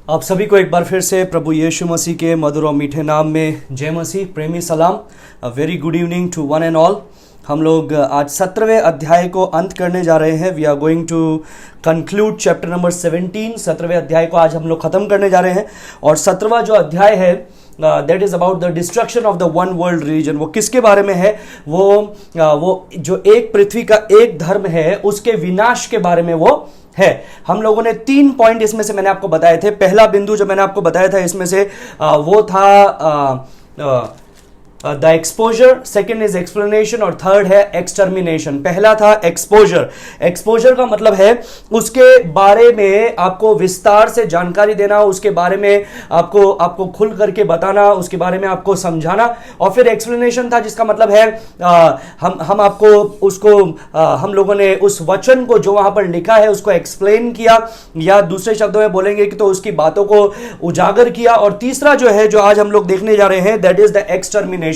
आप सभी को एक बार फिर से प्रभु यीशु मसीह के मधुर और मीठे नाम में जय मसीह, प्रेमी सलाम। A very good evening to one and all. हम लोग आज 17वें अध्याय को अंत करने जा रहे हैं। We are going to conclude chapter number 17। 17वें अध्याय को आज हम लोग खत्म करने जा रहे हैं। और 17वां जो अध्याय है that is about the destruction of the one world religion. वो किसके बारे में है? वो जो एक पृथ्वी का एक धर्म है उसके विनाश के बारे में वो है। हम लोगों ने 3 पॉइंट इसमें से मैंने आपको बताए थे। पहला बिंदु जो मैंने आपको बताया था इसमें से वो था the exposure, second is explanation और थर्ड है एक्सटर्मिनेशन। पहला था एक्सपोजर। एक्सपोजर का मतलब है उसके बारे में आपको विस्तार से जानकारी देना, उसके बारे में आपको खुल करके बताना, उसके बारे में आपको समझाना। और फिर एक्सप्लेनेशन था जिसका मतलब है हम आपको उसको हम लोगों ने उस वचन को जो वहां पर लिखा है उसको एक्सप्लेन किया, या दूसरे शब्दों में बोलेंगे कि तो उसकी बातों को उजागर किया। और तीसरा जो है जो आज हम लोग देखने जा रहे हैं दैट इज द एक्सटर्मिनेशन।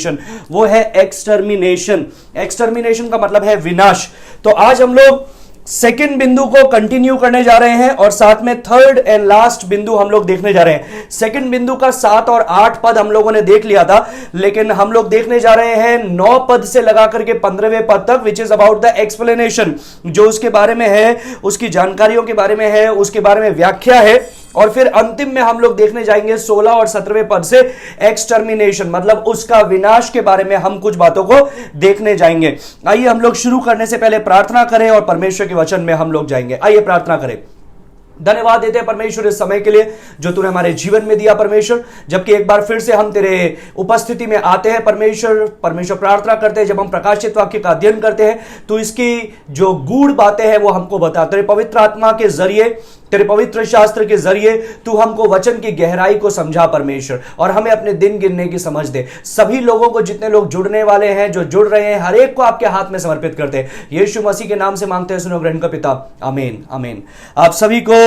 वो है एक्सटर्मिनेशन। एक्सटर्मिनेशन का मतलब है विनाश। तो आज हम लोग सेकेंड बिंदु को कंटिन्यू करने जा रहे हैं और साथ में थर्ड एंड लास्ट बिंदु हम लोग देखने जा रहे हैं। सेकेंड बिंदु का 7 और 8 पद हम लोगों ने देख लिया था, लेकिन हम लोग देखने जा रहे हैं 9 पद से लगा करके 15वें पद तक, which is about the explanation. जो उसके बारे में है, उसकी जानकारियों के बारे में है, उसके बारे में व्याख्या है। और फिर अंतिम में हम लोग देखने जाएंगे 16 और 17वें पद से एक्सटर्मिनेशन, मतलब उसका विनाश के बारे में हम कुछ बातों को देखने जाएंगे। आइए हम लोग शुरू करने से पहले प्रार्थना करें और परमेश्वर के वचन में हम लोग जाएंगे। आइए प्रार्थना करें। धन्यवाद देते हैं परमेश्वर इस समय के लिए जो तूने हमारे जीवन में दिया परमेश्वर। जबकि एक बार फिर से हम तेरे उपस्थिति में आते हैं परमेश्वर प्रार्थना करते हैं, जब हम प्रकाशित वाक्य का अध्ययन करते हैं तो इसकी जो गूढ़ बातें हैं वो हमको बता। तेरे पवित्र आत्मा के जरिए, तेरे पवित्र शास्त्र के जरिए तू हमको वचन की गहराई को समझा परमेश्वर, और हमें अपने दिन गिनने की समझ दे। सभी लोगों को, जितने लोग जुड़ने वाले हैं, जो जुड़ रहे हैं, हर एक को आपके हाथ में समर्पित करते हैं। यीशु मसीह के नाम से मांगते हैं, सुनो ग्रहण का पिता, आमीन आमीन। आप सभी को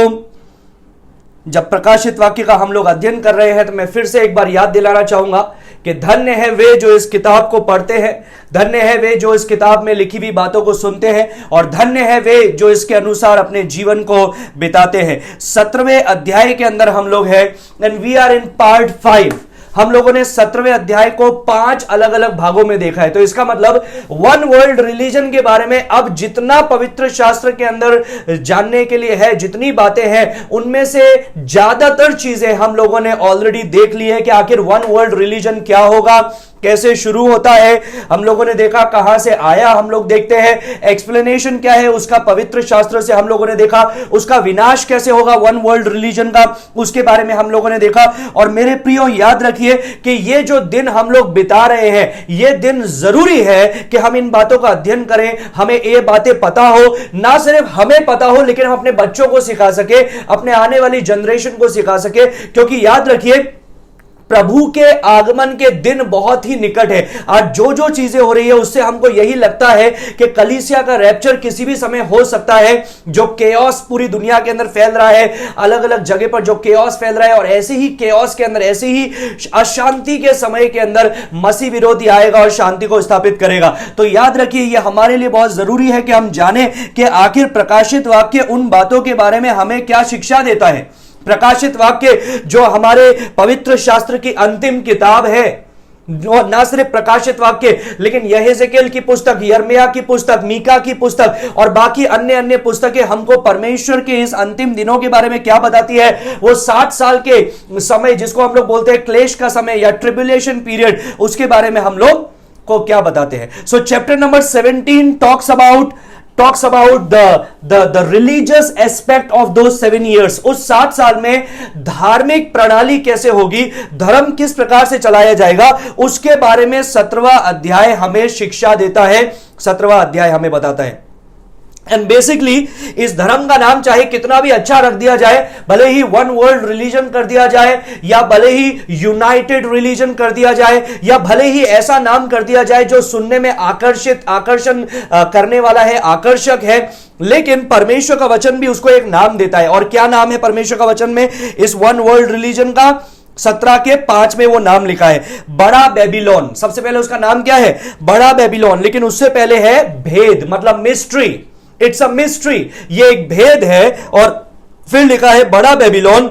जब प्रकाशित वाक्य का हम लोग अध्ययन कर रहे हैं तो मैं फिर से एक बार याद दिलाना चाहूंगा कि धन्य है वे जो इस किताब को पढ़ते हैं, धन्य है वे जो इस किताब में लिखी हुई बातों को सुनते हैं, और धन्य है वे जो इसके अनुसार अपने जीवन को बिताते हैं। 17वें अध्याय के अंदर हम लोग हैं and we are in part 5। हम लोगों ने 17वें अध्याय को 5 अलग अलग भागों में देखा है। तो इसका मतलब वन वर्ल्ड रिलीजन के बारे में अब जितना पवित्र शास्त्र के अंदर जानने के लिए है, जितनी बातें हैं, उनमें से ज्यादातर चीजें हम लोगों ने ऑलरेडी देख ली है कि आखिर वन वर्ल्ड रिलीजन क्या होगा, कैसे शुरू होता है। हम लोगों ने देखा कहां से आया, हम लोग देखते हैं एक्सप्लेनेशन क्या है उसका, पवित्र शास्त्र से हम लोगों ने देखा उसका विनाश कैसे होगा वन वर्ल्ड रिलीजन का, उसके बारे में हम लोगों ने देखा। और मेरे प्रियो याद रखिए कि ये जो दिन हम लोग बिता रहे हैं, ये दिन जरूरी है कि हम इन बातों का अध्ययन करें, हमें ये बातें पता हो, ना सिर्फ हमें पता हो लेकिन हम अपने बच्चों को सिखा सके, अपने आने वाली जनरेशन को सिखा सके। क्योंकि याद रखिए प्रभु के आगमन के दिन बहुत ही निकट है। आज जो जो चीजें हो रही है उससे हमको यही लगता है कि कलीसिया का रैप्चर किसी भी समय हो सकता है। जो केओस पूरी दुनिया के अंदर फैल रहा है, अलग अलग जगह पर जो केओस फैल रहा है, और ऐसे ही केओस के अंदर, ऐसे ही अशांति के समय के अंदर मसीह विरोधी आएगा और शांति को स्थापित करेगा। तो याद रखिए यह हमारे लिए बहुत जरूरी है कि हम जाने कि आखिर प्रकाशित वाक्य उन बातों के बारे में हमें क्या शिक्षा देता है। प्रकाशित वाक्य जो हमारे पवित्र शास्त्र की अंतिम किताब है, ना सिर्फ प्रकाशित वाक्य लेकिन यहेजकेल की पुस्तक, यिर्मयाह की पुस्तक, मीका की पुस्तक और बाकी अन्य अन्य पुस्तकें हमको परमेश्वर के इस अंतिम दिनों के बारे में क्या बताती है। वो 60 साल के समय जिसको हम लोग बोलते हैं क्लेश का समय या ट्रिब्युलेशन पीरियड, उसके बारे में हम लोग को क्या बताते हैं। सो chapter number 17 talks about the religious aspect of those 7 years। उस 7 साल में धार्मिक प्रणाली कैसे होगी, धर्म किस प्रकार से चलाया जाएगा, उसके बारे में 17वां अध्याय हमें शिक्षा देता है, 17वां अध्याय हमें बताता है। एंड बेसिकली इस धर्म का नाम चाहे कितना भी अच्छा रख दिया जाए, भले ही वन वर्ल्ड रिलीजन कर दिया जाए, या भले ही यूनाइटेड रिलीजन कर दिया जाए, या भले ही ऐसा नाम कर दिया जाए जो सुनने में आकर्षण करने वाला है, आकर्षक है, लेकिन परमेश्वर का वचन भी उसको एक नाम देता है। और क्या नाम है परमेश्वर का वचन में इस वन वर्ल्ड रिलीजन का? 17 के 5 में वो नाम लिखा है, बड़ा बेबीलोन। सबसे पहले उसका नाम क्या है? बड़ा बेबीलोन। लेकिन उससे पहले है भेद, मतलब मिस्ट्री। इट्स अ मिस्ट्री, ये एक भेद है। और फिर लिखा है बड़ा बेबीलोन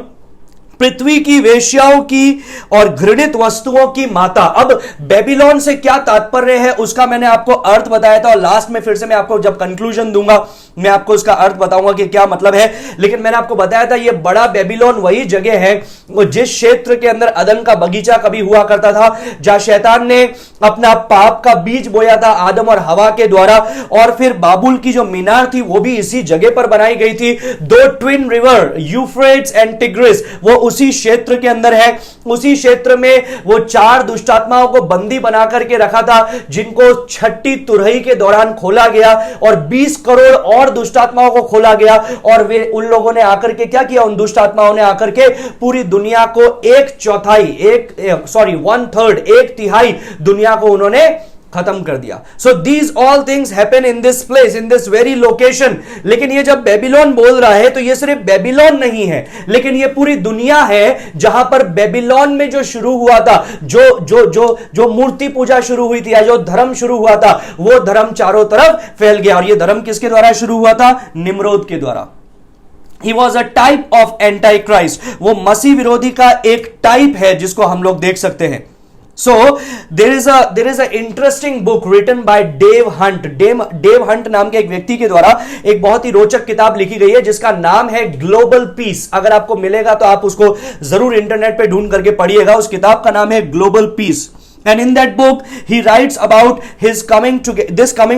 पृथ्वी की वेश्याओं की और घृणित वस्तुओं की माता। अब बेबीलोन से क्या तात्पर्य है उसका मैंने आपको अर्थ बताया था, और लास्ट में फिर से मैं आपको जब कंक्लूजन दूंगा मैं आपको उसका अर्थ बताऊंगा कि क्या मतलब है। लेकिन मैंने आपको बताया था यह बड़ा बेबीलोन वही जगह है जिस क्षेत्र के अंदर अदन का बगीचा कभी हुआ करता था, जहां शैतान ने अपना पाप का बीज बोया था आदम और हवा के द्वारा। और फिर बाबुल की जो मीनार थी वो भी इसी जगह पर बनाई गई थी। दो twin river Euphrates and tigris वो उसी क्षेत्र के अंदर है। उसी क्षेत्र में वो 4 दुष्टात्माओं को बंदी बना करके रखा था, जिनको छठी तुरही के दौरान खोला गया, और 20 करोड़ और दुष्टात्माओं को खोला गया। और वे उन लोगों ने आकर के क्या किया, उन दुष्टात्माओं ने आकर के पूरी दुनिया को 1/3 एक तिहाई दुनिया को उन्होंने खत्म कर दिया। So these all things happen in this place, in this very location. लेकिन ये जब बेबीलोन बोल रहा है तो ये सिर्फ बेबीलोन नहीं है, लेकिन ये पूरी दुनिया है जहां पर बेबीलोन में जो शुरू हुआ था, जो मूर्ति पूजा शुरू हुई थी या जो धर्म शुरू हुआ था, वो धर्म चारों तरफ फैल गया। और ये धर्म किसके द्वारा शुरू हुआ था? निम्रोद के द्वारा। He was a type of antichrist, वो मसीह विरोधी का एक टाइप है जिसको हम लोग देख सकते हैं। So there is a interesting book written by Dave Hunt. Dave Hunt नाम के एक व्यक्ति के द्वारा एक बहुत ही रोचक किताब लिखी गई है जिसका नाम है ग्लोबल पीस। अगर आपको मिलेगा तो आप उसको जरूर इंटरनेट पे ढूंढ करके पढ़िएगा। उस किताब का नाम है global piece. And in that book, he writes about his coming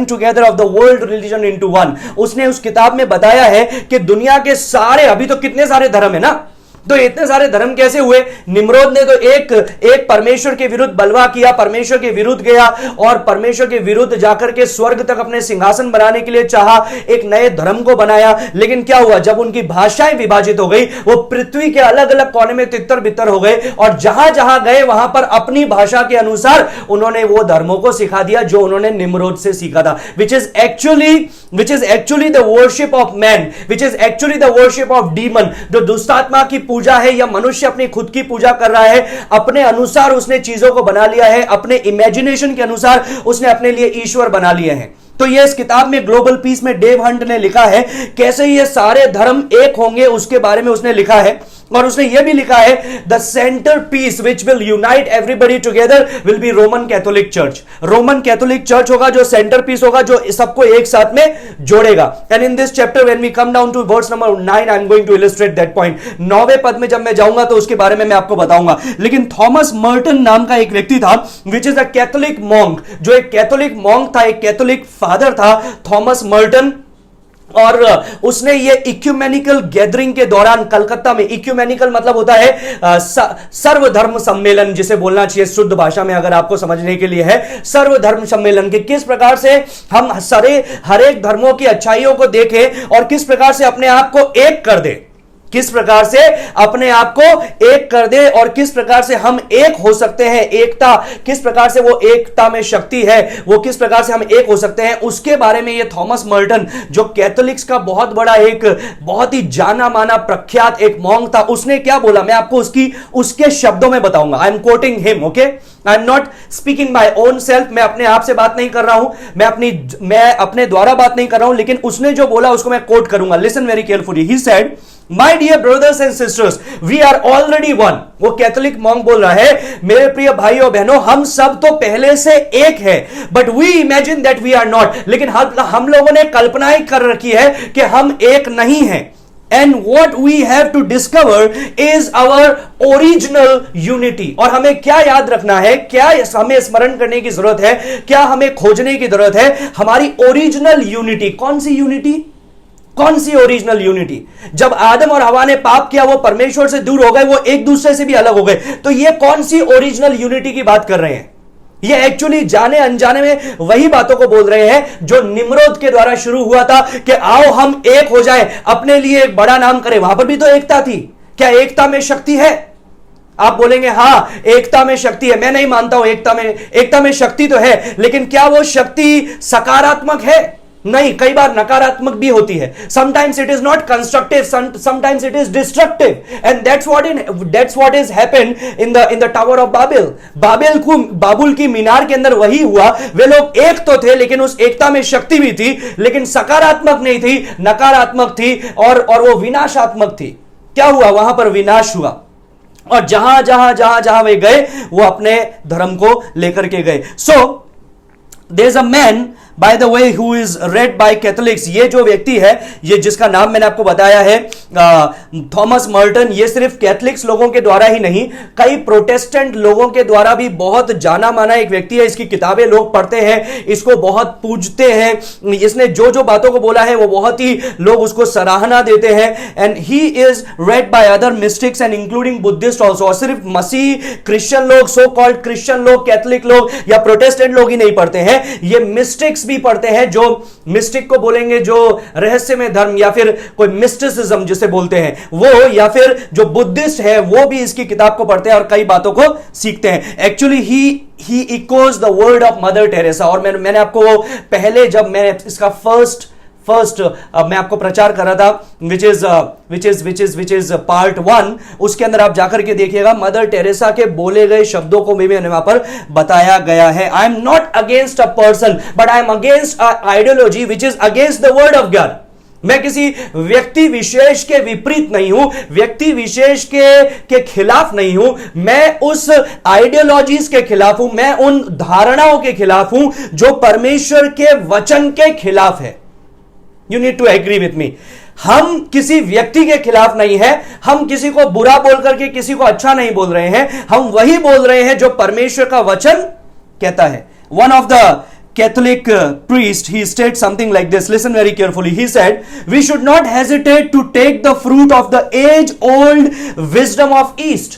together of the world religion into one. उसने उस किताब में बताया है कि दुनिया के सारे, अभी तो कितने सारे धर्म है ना, तो इतने सारे धर्म कैसे हुए? निम्रोद ने तो एक परमेश्वर के विरुद्ध बलवा किया, परमेश्वर के विरुद्ध गया और परमेश्वर के विरुद्ध जाकर के स्वर्ग तक अपने सिंहासन बनाने के लिए चाहा, एक नए धर्म को बनाया। लेकिन क्या हुआ? जब उनकी भाषाएं विभाजित हो गई, वो पृथ्वी के अलग अलग कोने में तितर बितर हो गए, और जहां जहां गए वहां पर अपनी भाषा के अनुसार उन्होंने वो धर्मों को सिखा दिया जो उन्होंने निम्रोद से सीखा था, which is actually the worship of man, which is actually the worship of demon। जो दुष्टात्मा की पूजा है या मनुष्य अपनी खुद की पूजा कर रहा है, अपने अनुसार उसने चीजों को बना लिया है, अपने इमेजिनेशन के अनुसार उसने अपने लिए ईश्वर बना लिए हैं। तो ये इस किताब में ग्लोबल पीस में डेव हंट ने लिखा है कैसे ये सारे धर्म एक होंगे, उसके बारे में उसने लिखा है। और उसने यह भी लिखा है the centre piece which will unite everybody together will be Roman Catholic church. Roman Catholic church होगा जो सेंटर पीस होगा, जो सबको एक साथ में जोड़ेगा। And in this chapter when we come down to verse number 9 I am going to illustrate that point. 9वें पद में जब मैं जाऊंगा तो उसके बारे में मैं आपको बताऊंगा। लेकिन थॉमस मर्टन नाम का एक व्यक्ति था which is a Catholic monk, जो एक कैथोलिक मॉन्क था, एक कैथोलिक फादर था थॉमस मर्टन। और उसने ये इक्यूमेनिकल गैदरिंग के दौरान कलकत्ता में, इक्यूमेनिकल मतलब होता है सर्वधर्म सम्मेलन, जिसे बोलना चाहिए शुद्ध भाषा में अगर आपको समझने के लिए है, सर्वधर्म सम्मेलन के किस प्रकार से हम हर एक धर्मों की अच्छाइयों को देखें और किस प्रकार से अपने आप को एक कर दे, किस प्रकार से अपने आप को एक कर दे और किस प्रकार से हम एक हो सकते हैं। एकता, किस प्रकार से वो एकता में शक्ति है, वो किस प्रकार से हम एक हो सकते हैं, उसके बारे में ये थॉमस मर्टन जो कैथोलिक्स का बहुत बड़ा एक बहुत ही जाना माना प्रख्यात एक मॉन्क था, उसने क्या बोला मैं आपको उसके शब्दों में बताऊंगा। I am quoting him, okay, I am not speaking my own self, मैं अपने आप से बात नहीं कर रहा हूं, मैं अपने द्वारा बात नहीं कर रहा हूं, लेकिन उसने जो बोला उसको मैं कोट करूंगा। Listen very carefully. He said, My dear brothers and sisters, we are already one। वो कैथोलिक मॉन्क बोल रहा है, मेरे प्रिय भाइयों बहनों, हम सब तो पहले से एक है, but we imagine that we are not. लेकिन हम लोगों ने कल्पनाएं कर रखी है कि हम एक नहीं हैं। And what we have to discover is our original unity। और हमें क्या याद रखना है, क्या हमें स्मरण करने की जरूरत है, क्या हमें खोजने की जरूरत है? हमारी ओरिजिनल यूनिटी। कौन सी यूनिटी? कौन सी ओरिजिनल यूनिटी? जब आदम और हवा ने पाप किया, वो परमेश्वर से दूर हो गए, वो एक दूसरे से भी अलग हो गए। तो ये कौन सी ओरिजिनल यूनिटी की बात कर रहे हैं? ये एक्चुअली जाने अनजाने में वही बातों को बोल रहे हैं जो निम्रोद के द्वारा शुरू हुआ था कि आओ हम एक हो जाए, अपने लिए एक बड़ा नाम करें। वहां पर भी तो एकता थी। क्या एकता में शक्ति है? आप बोलेंगे हां एकता में शक्ति है। मैं नहीं मानता हूं एकता में शक्ति तो है, लेकिन क्या वो शक्ति सकारात्मक है? नहीं, कई बार नकारात्मक भी होती है। Sometimes it is not constructive, sometimes it is destructive, and that's what is happened in the tower of Babel की मीनार के अंदर वही हुआ। वे लोग एक तो थे, लेकिन उस एकता में शक्ति भी थी, लेकिन सकारात्मक नहीं थी, नकारात्मक थी और वो विनाशात्मक थी। क्या हुआ? वहां पर विनाश हुआ। और जहां जहां जहां जहां वे गए वो अपने धर्म को लेकर के गए. So there is a man by the way who is read by Catholics. ये जो व्यक्ति है, ये जिसका नाम मैंने आपको बताया है थॉमस मर्टन, ये सिर्फ कैथलिक्स लोगों के द्वारा ही नहीं, कई प्रोटेस्टेंट लोगों के द्वारा भी बहुत जाना माना एक व्यक्ति है. इसकी किताबें लोग पढ़ते हैं, इसको बहुत पूजते हैं. इसने जो जो बातों को बोला है वो बहुत ही लोग उसको सराहना देते हैं. And he is read by other mystics and including Buddhist also. और सिर्फ मसीह क्रिश्चियन लोग, सो कॉल्ड क्रिश्चियन लोग, कैथलिक लोग या प्रोटेस्टेंट लोग ही नहीं पढ़ते हैं, ये मिस्टिक्स भी पढ़ते हैं. जो मिस्टिक को बोलेंगे जो रहस्यमय धर्म या फिर कोई मिस्टिसिज्म जिसे बोलते हैं वो, या फिर जो बुद्धिस्ट है वो भी इसकी किताब को पढ़ते हैं और कई बातों को सीखते हैं. Actually he echoes the word of mother Teresa. और मैंने आपको पहले जब मैं इसका फर्स्ट मैं आपको प्रचार कर रहा था विच इज पार्ट 1, उसके अंदर आप जाकर के देखिएगा मदर टेरेसा के बोले गए शब्दों को भी मैंने वहां पर बताया गया है. आई am not against a person but I am against a ideology which is against the word of God. मैं किसी व्यक्ति विशेष के विपरीत नहीं हूं, व्यक्ति विशेष के खिलाफ नहीं हूं, मैं उस आइडियोलॉजीज के खिलाफ हूं, मैं उन धारणाओं के खिलाफ हूं जो परमेश्वर के वचन के खिलाफ है. You need to agree with me. हम किसी व्यक्ति के खिलाफ नहीं है, हम किसी को बुरा बोल करके किसी को अच्छा नहीं बोल रहे हैं, हम वही बोल रहे हैं जो परमेश्वर का वचन कहता है. One of the Catholic priest, he stated something like this. Listen very carefully. He said, "We should not hesitate to take the fruit of the age-old wisdom of East."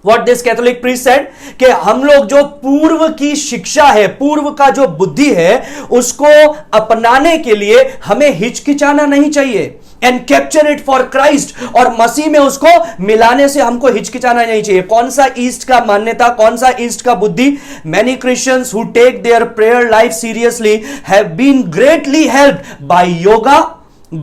What this Catholic priest said कि हम लोग जो पूर्व की शिक्षा है, पूर्व का जो बुद्धि है, उसको अपनाने के लिए हमें हिचकिचाना नहीं चाहिए. And capture it for Christ. और मसीह में उसको मिलाने से हमको हिचकिचाना नहीं चाहिए. कौन सा ईस्ट का मान्यता, कौन सा ईस्ट का बुद्धि? Many Christians who take their prayer life seriously have been greatly helped by yoga,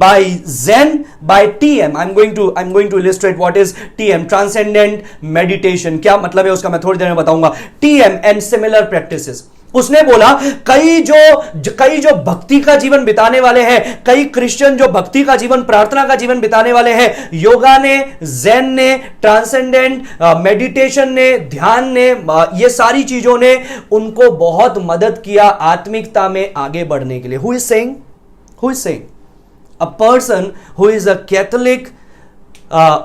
by Zen, by TM. I'm going to illustrate what is TM, Transcendent Meditation. क्या मतलब है उसका मैं थोड़ी देर में बताऊंगा. TM and similar practices. उसने बोला कई जो भक्ति का जीवन बिताने वाले हैं, कई क्रिश्चियन जो भक्ति का जीवन, प्रार्थना का जीवन बिताने वाले हैं, योगा ने, ज़ेन ने, ट्रांसेंडेंट मेडिटेशन ने, ध्यान ने, ये सारी चीजों ने उनको बहुत मदद किया आत्मिकता में आगे बढ़ने के लिए. Who is saying? A person who is a Catholic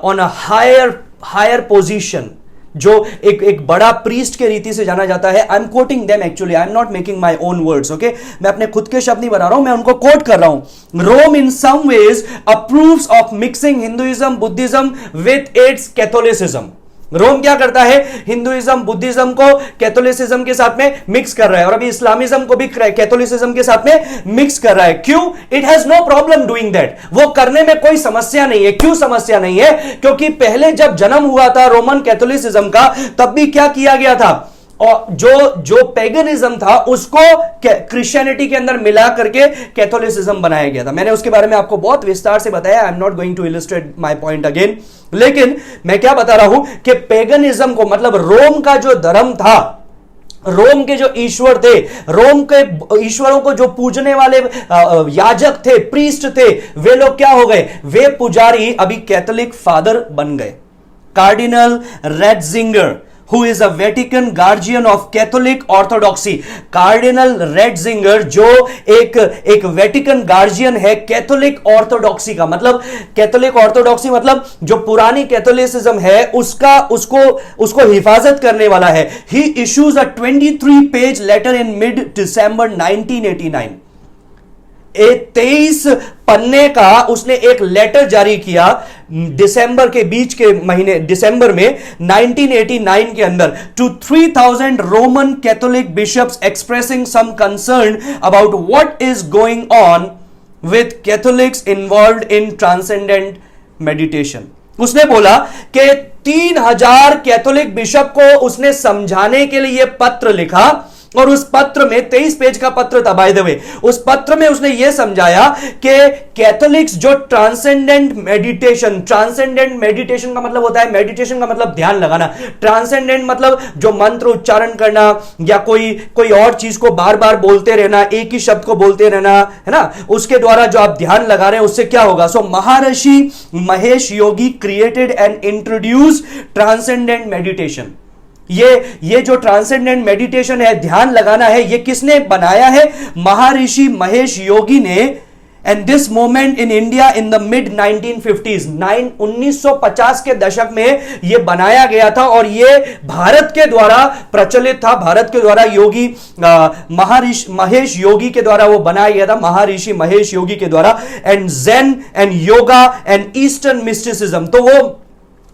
on a higher position, जो एक बड़ा प्रीस्ट के रीति से जाना जाता है. I am quoting them, actually I am not making my own words. Okay, मैं अपने खुद के शब्द नहीं बना रहा हूं, मैं उनको कोट कर रहा हूं. Rome in some ways approves of mixing Hinduism, Buddhism with its Catholicism. Rome क्या करता है? हिंदुइज्म, बुद्धिज्म को कैथोलिसिज्म के साथ में मिक्स कर रहा है, और अभी इस्लामिज्म को भी कैथोलिसिज्म के साथ में मिक्स कर रहा है. क्यों? It has no problem doing that. वो करने में कोई समस्या नहीं है. क्यों समस्या नहीं है? क्योंकि पहले जब जन्म हुआ था रोमन कैथोलिसिज्म का, तब भी क्या किया गया था? और जो पेगनिज्म था उसको क्रिश्चियनिटी के अंदर मिला करके कैथोलिसिज्म बनाया गया था. मैंने उसके बारे में आपको बहुत विस्तार से बताया. I am not going to illustrate my point again. लेकिन मैं क्या बता रहा हूं कि पेगनिज्म को, मतलब रोम का जो धर्म था, रोम के जो ईश्वर थे, रोम के ईश्वरों को जो पूजने वाले याजक थे, प्रीस्ट थे, वे लोग क्या हो गए? वे पुजारी अभी कैथोलिक फादर बन गए. Cardinal Ratzinger, who is a Vatican guardian of Catholic Orthodoxy. Cardinal Ratzinger जो एक वेटिकन गार्जियन है कैथोलिक ऑर्थोडॉक्सी का, मतलब कैथोलिक ऑर्थोडॉक्सी मतलब जो पुरानी कैथोलिसिज्म है उसको हिफाजत करने वाला है. He issues a 23-page letter in mid-December 1989. 23 पन्ने का उसने एक लेटर जारी किया दिसंबर के बीच के महीने, दिसंबर में 1989 के अंदर, to 3000 Roman Catholic bishops expressing some concern about what is going on with Catholics involved in transcendent meditation. उसने बोला कि 3000 कैथोलिक बिशप को उसने समझाने के लिए पत्र लिखा और उस पत्र में 23 पेज का पत्र था बाय द वे, उस पत्र में उसने यह समझाया कि कैथोलिक्स जो ट्रांसेंडेंट मेडिटेशन का मतलब होता है, मेडिटेशन का मतलब ध्यान लगाना, ट्रांसेंडेंट मतलब जो मंत्र उच्चारण करना या कोई और चीज को बार बार बोलते रहना, एक ही शब्द को बोलते रहना, है ना, उसके द्वारा जो आप ध्यान लगा रहे हैं उससे क्या होगा। So Maharishi Mahesh Yogi created and introduce transcendent meditation. ये जो ट्रांसेंडेंट मेडिटेशन है, ध्यान लगाना है, ये किसने बनाया है? महर्षि महेश योगी ने। And this moment in India in the mid 1950s, 1950 के दशक में यह बनाया गया था और यह भारत के द्वारा प्रचलित था, भारत के द्वारा योगी महर्षि महेश योगी के द्वारा वो बनाया गया था, महर्षि महेश योगी के द्वारा। And Zen and yoga and eastern mysticism, तो वो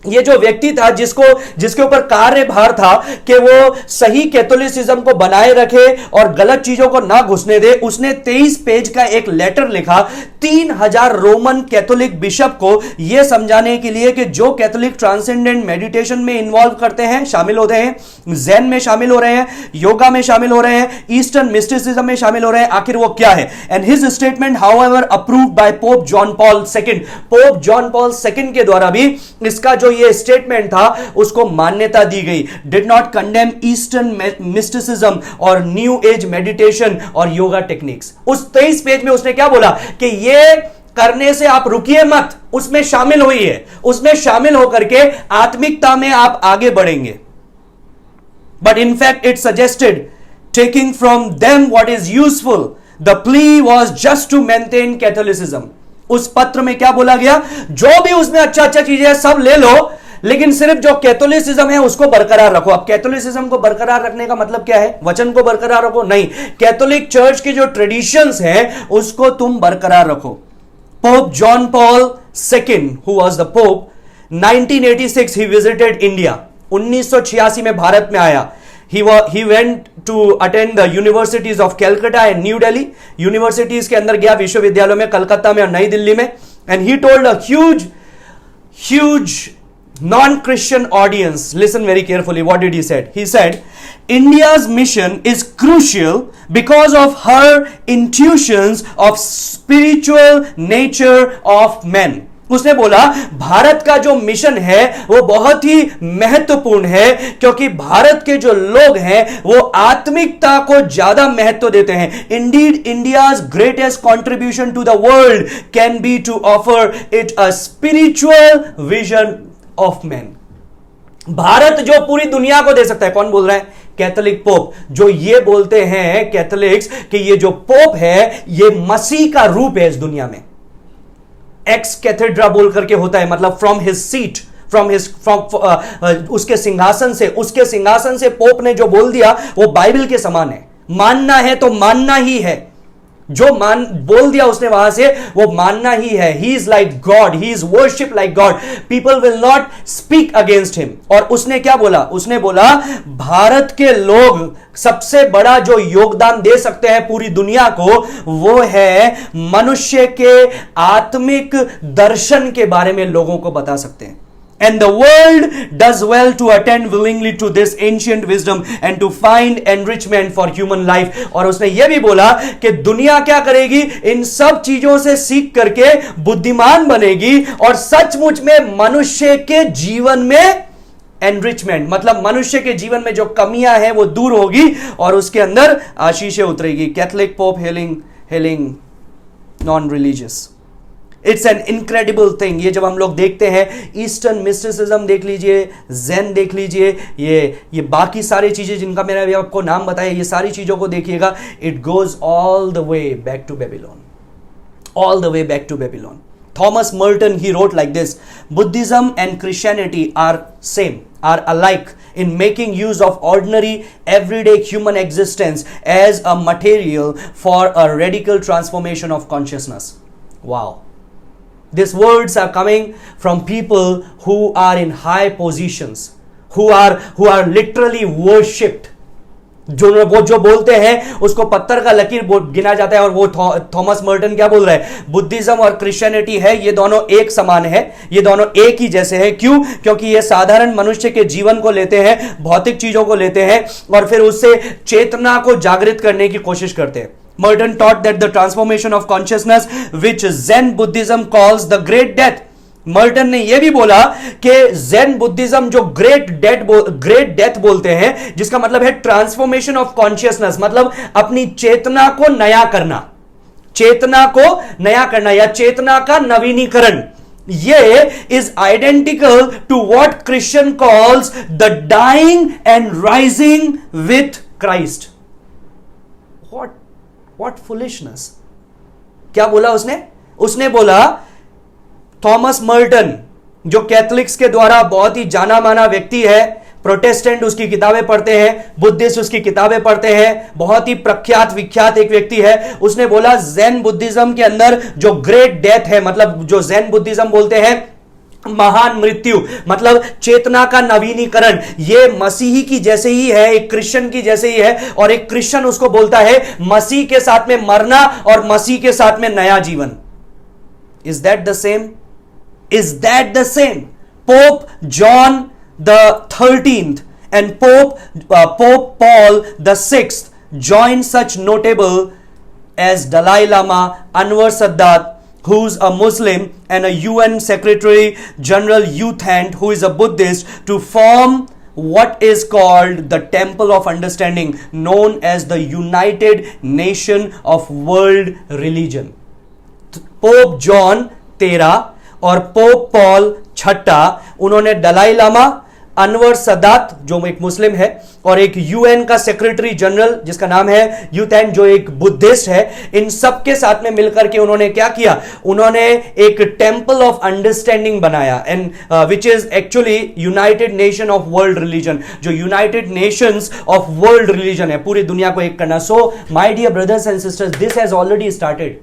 ये जो व्यक्ति था जिसके ऊपर कार्यभार था कि वो सही कैथोलिसिज्म को बनाए रखे और गलत चीजों को ना घुसने दे, उसने 23 पेज का एक लेटर लिखा 3000 रोमन कैथोलिक बिशप को यह समझाने के लिए कि जो कैथोलिक ट्रांसेंडेंट मेडिटेशन में इन्वॉल्व करते हैं, शामिल होते हैं, ज़ेन में शामिल हो रहे हैं, योगा में शामिल हो रहे हैं, ईस्टर्न मिस्टिसिज्म में शामिल हो रहे हैं, आखिर वो क्या है। And his statement however approved by pope John Paul II, pope John Paul II के द्वारा भी इसका जो ये स्टेटमेंट था उसको मान्यता दी गई। Did not condemn eastern mysticism और न्यू एज मेडिटेशन और योगा टेक्निक्स। उस 23 पेज में उसने क्या बोला कि ये करने से आप रुकिए मत, उसमें शामिल होइए, उसमें शामिल होकर के आत्मिकता में आप आगे बढ़ेंगे। But in fact it suggested taking from them what is useful, the plea was just to maintain Catholicism. उस पत्र में क्या बोला गया? जो भी उसमें अच्छा चीजें है सब ले लो, लेकिन सिर्फ जो कैथोलिसिज्म है उसको बरकरार रखो। अब कैथोलिसिज्म को बरकरार रखने का मतलब क्या है? वचन को बरकरार रखो? नहीं, कैथोलिक चर्च की जो ट्रेडिशंस हैं उसको तुम बरकरार रखो। Pope John Paul II, who was the pope, 1986 he visited India, 1986 में भारत में आया। He went to attend the universities of Calcutta and New Delhi. Universities के अंदर गया, विश्वविद्यालयों में, कलकत्ता में और नई दिल्ली में। And he told a huge non-Christian audience, listen very carefully, what did he said? He said, India's mission is crucial because of her intuitions of spiritual nature of men. उसने बोला भारत का जो मिशन है वो बहुत ही महत्वपूर्ण है क्योंकि भारत के जो लोग हैं वो आत्मिकता को ज्यादा महत्व देते हैं। Indeed India's greatest contribution to the world can be to offer it a spiritual vision of man. Bharat जो पूरी दुनिया को दे सकता है, कौन बोल रहा है? Catholic pope. जो ये बोलते हैं कैथोलिक्स कि ये जो पोप है ये मसीह का रूप है इस दुनिया में। एक्स कैथेड्रा बोल करके होता है, मतलब फ्रॉम हिज सीट, उसके सिंहासन से पोप ने जो बोल दिया वो बाइबल के समान है। मानना है तो मानना ही है, जो बोल दिया उसने वहां से वो मानना ही है। He is like God, he is worship like God, people will not speak against him. और उसने क्या बोला? उसने बोला भारत के लोग सबसे बड़ा जो योगदान दे सकते हैं पूरी दुनिया को वो है मनुष्य के आत्मिक दर्शन के बारे में लोगों को बता सकते हैं। And the world does well to attend willingly to this ancient wisdom and to find enrichment for human life. और उसने यह भी बोला कि दुनिया क्या करेगी? इन सब चीजों से सीख करके बुद्धिमान बनेगी और सचमुच में मनुष्य के जीवन में एनरिचमेंट, मतलब मनुष्य के जीवन में जो कमियां हैं वो दूर होगी और उसके अंदर आशीषें उतरेगी। Catholic pope hailing non religious. It's an incredible thing. ये जब हम लोग देखते हैं, ईस्टर्न मिस्टिसिज्म देख लीजिए, ज़ेन देख लीजिए, ये बाकी सारी चीजें जिनका मैंने अभी आपको नाम बताया, ये सारी चीजों को देखिएगा, it goes all the way back to Babylon, all the way back to Babylon. Thomas Merton, he wrote like this: Buddhism and Christianity are alike in making use of ordinary everyday human existence as a material for a radical transformation of consciousness. Wow. These words are coming from people who are in high positions, who are literally worshipped. जो वो जो बोलते हैं उसको पत्थर का लकीर गिना जाता है। और वो थॉमस मर्टन क्या बोल रहा है, बुद्धिज्म और क्रिश्चियनिटी है ये दोनों एक समान है, ये दोनों एक ही जैसे हैं। क्यों? क्योंकि ये साधारण मनुष्य के जीवन को लेते हैं, भौतिक चीजों को लेते हैं और फिर उससे चेतना को जागृत करने की कोशिश करते हैं। Merton taught that the transformation of consciousness which Zen Buddhism calls the great death। Merton ने यह भी बोला कि ज़ेन बुद्धिज्म जो ग्रेट डेथ बोलते हैं, जिसका मतलब है ट्रांसफॉर्मेशन ऑफ कॉन्शियसनेस, मतलब अपनी चेतना को नया करना, चेतना को नया करना या चेतना का नवीनीकरण, ये is identical to what Christian calls the dying and rising with Christ. What foolishness. क्या बोला उसने बोला, थॉमस मर्टन जो कैथलिक्स के द्वारा बहुत ही जाना माना व्यक्ति है, प्रोटेस्टेंट उसकी किताबें पढ़ते हैं, बुद्धिस्ट उसकी किताबें पढ़ते हैं, बहुत ही प्रख्यात विख्यात एक व्यक्ति है। उसने बोला ज़ेन बुद्धिज्म के अंदर जो ग्रेट डेथ है, मतलब जो ज़ेन बुद्धिज्म बोलते हैं महान मृत्यु, मतलब चेतना का नवीनीकरण, ये मसीही की जैसे ही है, एक क्रिश्चियन की जैसे ही है। और एक क्रिश्चियन उसको बोलता है मसीह के साथ में मरना और मसीह के साथ में नया जीवन। Is that the same? Is that the same? Pope John the 13th and Pope Paul the 6th joined such notable as Dalai Lama, Anwar Sadat, who's a Muslim, and a UN Secretary General U Thant, who is a Buddhist, to form what is called the Temple of Understanding, known as the United Nation of World Religion। Pope John 13 और pope Paul 6 उन्होंने दलाई लामा, अनवर सदात जो एक मुस्लिम है, और एक UN का secretary general जिसका नाम है यूथैन जो एक बुद्धिस्ट है, इन सब के साथ में मिलकर के उन्होंने क्या किया, उन्होंने एक टेंपल ऑफ अंडरस्टैंडिंग बनाया, and which is actually United Nation of world religion, जो United Nations of world religion है, पूरी दुनिया को एक करना। So my dear brothers and sisters, this has already started.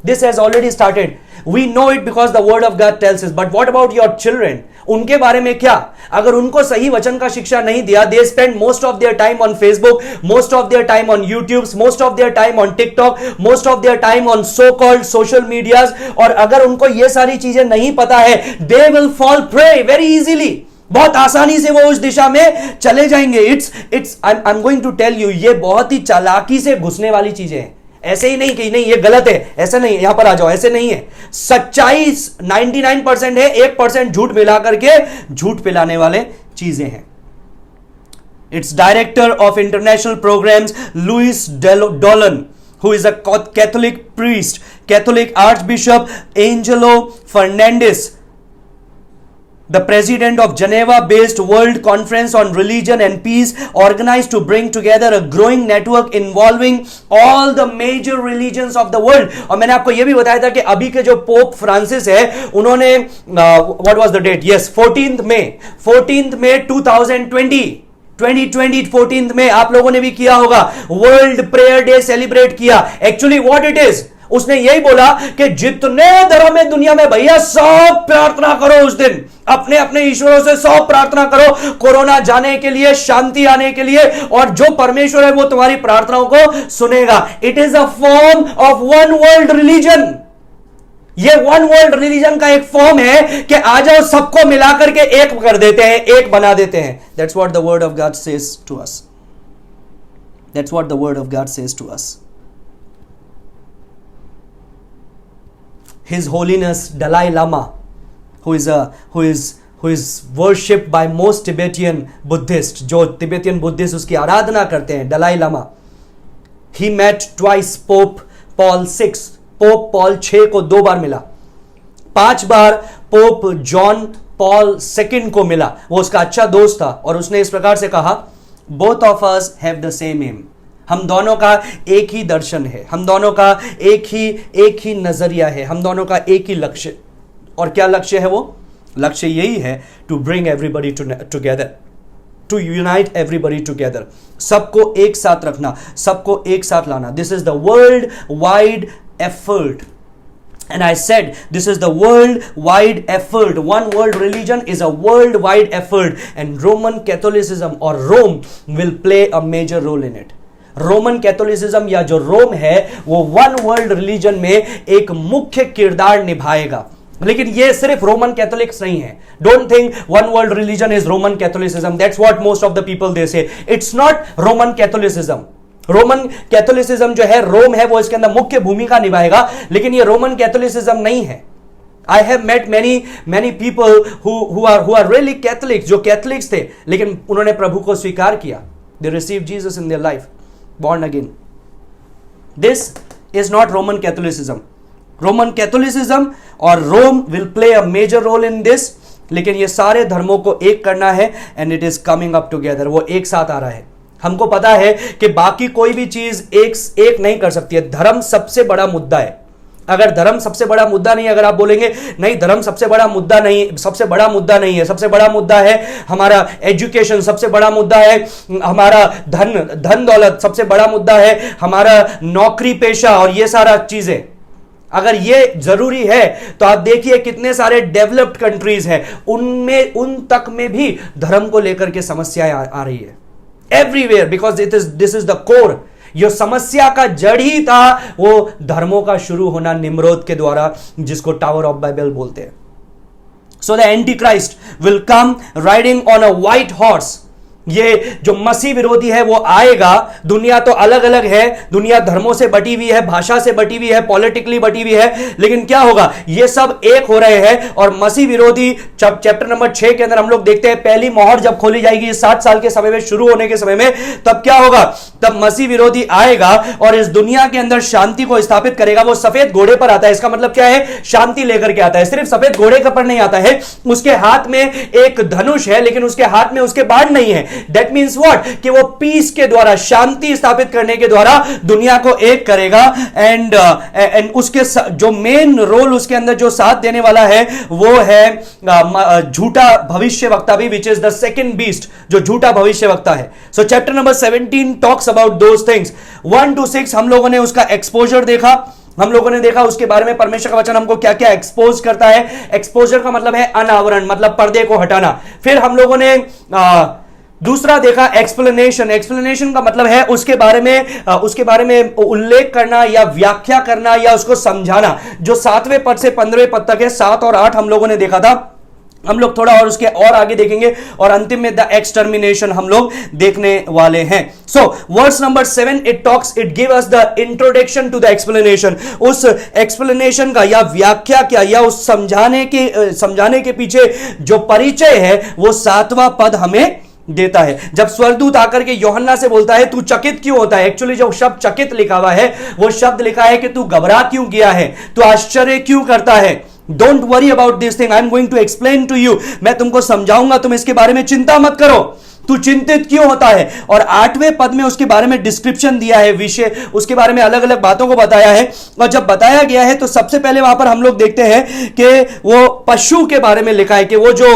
This has already started. We know it because the word of God tells us. But what about your children? उनके बारे में क्या? अगर उनको सही वचन का शिक्षा नहीं दिया, they spend most of their time on Facebook, most of their time on YouTube, most of their time on TikTok, most of their time on so-called social medias, और अगर उनको ये सारी चीजें नहीं पता है, they will fall prey very easily. बहुत आसानी से वो उस दिशा में चले जाएंगे। I'm going to tell you, ये बहुत ही चालाकी से घुसने वाली चीजें हैं। ऐसे ही नहीं कि नहीं ये गलत है, ऐसा नहीं, यहां पर आ जाओ, ऐसे नहीं है। सच्चाई 99% है, 1% झूठ मिला करके झूठ पिलाने वाले चीजें हैं। It's director of international programmes Louis Dolan, who is a Catholic priest, Catholic Archbishop Angelo Fernandez, the president of Geneva-based World Conference on Religion and Peace, organized to bring together a growing network involving all the major religions of the world। और मैंने आपको यह भी बताया था कि अभी के जो पोप फ्रांसिस है, उन्होंने what was the date? Yes, 14th May 2020 14th में आप लोगों ने भी किया होगा, वर्ल्ड प्रेयर डे सेलिब्रेट किया। एक्चुअली व्हाट इट इज, उसने यही बोला कि जितने धर्म है दुनिया में भैया, सब प्रार्थना करो उस दिन, अपने अपने ईश्वरों से सब प्रार्थना करो कोरोना जाने के लिए, शांति आने के लिए, और जो परमेश्वर है वो तुम्हारी प्रार्थनाओं को सुनेगा। It is a form of one world religion. ये वन वर्ल्ड रिलीजन का एक फॉर्म है कि आ जाओ, सबको मिलाकर के एक कर देते हैं, एक बना देते हैं। That's what the word of God says to us. That's what the word of God says to us. His Holiness Dalai Lama, who is worshipped by most Tibetan Buddhists, जो तिब्बतियन बुद्धिस्ट उसकी आराधना करते हैं, Dalai Lama, he met twice Pope Paul VI, Pope Paul 6 को 2 बार मिला, 5 बार Pope John Paul II को मिला, वो उसका अच्छा दोस्त था, और उसने इस प्रकार से कहा, both of us have the same aim, हम दोनों का एक ही दर्शन है, हम दोनों का एक ही नजरिया है, हम दोनों का एक ही लक्ष्य। और क्या लक्ष्य है? वो लक्ष्य यही है, to bring everybody together, to unite everybody together, सबको एक साथ रखना, सबको एक साथ लाना। This is the world wide effort, And I said, this is the worldwide effort. One world religion is a worldwide effort, and Roman Catholicism or Rome will play a major role in it. Roman Catholicism या जो रोम है वो one world religion में एक मुख्य किरदार निभाएगा. लेकिन ये सिर्फ रोमन कैथोलिक्स नहीं है. Don't think one world religion is Roman Catholicism. That's what most of the people they say. It's not Roman Catholicism. Roman Catholicism जो है, रोम है, वो इसके अंदर मुख्य भूमिका निभाएगा, लेकिन ये रोमन कैथोलिसिज्म नहीं है. I have met many people who are really Catholics, जो कैथोलिक्स थे लेकिन उन्होंने प्रभु को स्वीकार किया. They receive Jesus in their life, born again. This is not Roman Catholicism. Roman Catholicism और Rome will play a major role in this. लेकिन ये सारे धर्मों को एक करना है and it is coming up together. वो एक साथ आ रहा है. हमको पता है कि बाकी कोई भी चीज एक नहीं कर सकती है. धर्म सबसे बड़ा मुद्दा है. अगर धर्म सबसे बड़ा मुद्दा नहीं, अगर आप बोलेंगे नहीं धर्म सबसे बड़ा मुद्दा नहीं, सबसे बड़ा मुद्दा नहीं है, सबसे बड़ा मुद्दा है हमारा एजुकेशन, सबसे बड़ा मुद्दा है हमारा धन दौलत, सबसे बड़ा मुद्दा है हमारा नौकरी पेशा और ये सारा चीजें, अगर ये जरूरी है तो आप देखिए कितने सारे डेवलप्ड कंट्रीज हैं, उनमें उन तक में भी धर्म को लेकर के समस्याएं आ रही है. Everywhere, because this is the core. जो समस्या का जड़ ही था वो धर्मों का शुरू होना निम्रोद के द्वारा, जिसको टावर ऑफ बाइबल बोलते हैं. So the anti Christ will come riding on a white horse. ये जो मसीह विरोधी है वो आएगा. दुनिया तो अलग अलग है, दुनिया धर्मों से बटी हुई है, भाषा से बटी हुई है, पॉलिटिकली बटी हुई है, लेकिन क्या होगा, ये सब एक हो रहे हैं. और मसीह विरोधी चैप्टर नंबर 6 के अंदर हम लोग देखते हैं पहली मोहर जब खोली जाएगी 7 साल के समय में, शुरू होने के समय में, तब क्या होगा, तब मसीह विरोधी आएगा और इस दुनिया के अंदर शांति को स्थापित करेगा. वो सफेद घोड़े पर आता है. इसका मतलब क्या है, शांति लेकर के आता है. सिर्फ सफेद घोड़े पर नहीं आता है, उसके हाथ में एक धनुष है, लेकिन उसके हाथ में उसके बाण नहीं है. दैट मीन्स व्हाट, कि वो पीस के द्वारा, शांति स्थापित करने के द्वारा दुनिया को एक करेगा. एंड उसके जो मेन रोल उसके अंदर जो साथ देने वाला है वो है झूठा भविष्यवक्ता भी, विच इज द सेकंड बीस्ट, जो झूठा भविष्यवक्ता है. सो chapter number 17 talks about those things. 1 to 6 हम लोगों ने उसका एक्सपोजर देखा. हम लोगों ने देखा उसके बारे में परमेश्वर का वचन हमको क्या क्या एक्सपोज करता है. एक्सपोजर का मतलब है अनावरण, मतलब पर्दे को हटाना. फिर हम लोगों ने दूसरा देखा एक्सप्लेनेशन. एक्सप्लेनेशन का मतलब है उसके बारे में उल्लेख करना या व्याख्या करना या उसको समझाना. जो 7वें पद से 15वें पद तक है, 7 और 8 हम लोगों ने देखा था. हम लोग थोड़ा और उसके और आगे देखेंगे और अंतिम में द एक्सटर्मिनेशन हम लोग देखने वाले हैं. So verse number 7 it give us the introduction to the explanation. उस एक्सप्लेनेशन का या व्याख्या क्या या उस समझाने के पीछे जो परिचय है वो 7वां पद हमें देता है. जब स्वर्गदूत आकर के यूहन्ना से बोलता है तू चकित क्यों होता है, एक्चुअली जो शब्द चकित लिखा हुआ है वो शब्द लिखा है कि तू घबरा क्यों गया है, तू आश्चर्य क्यों करता है. Don't worry about this thing, I am going to explain to you. मैं तुमको समझाऊंगा, तुम इसके बारे में चिंता मत करो. तू चिंतित क्यों होता है. और 8वें पद में उसके बारे में डिस्क्रिप्शन दिया है, विषय, उसके बारे में अलग अलग बातों को बताया है. और जब बताया गया है तो सबसे पहले वहां पर हम लोग देखते हैं कि वो पशु के बारे में लिखा है कि वो जो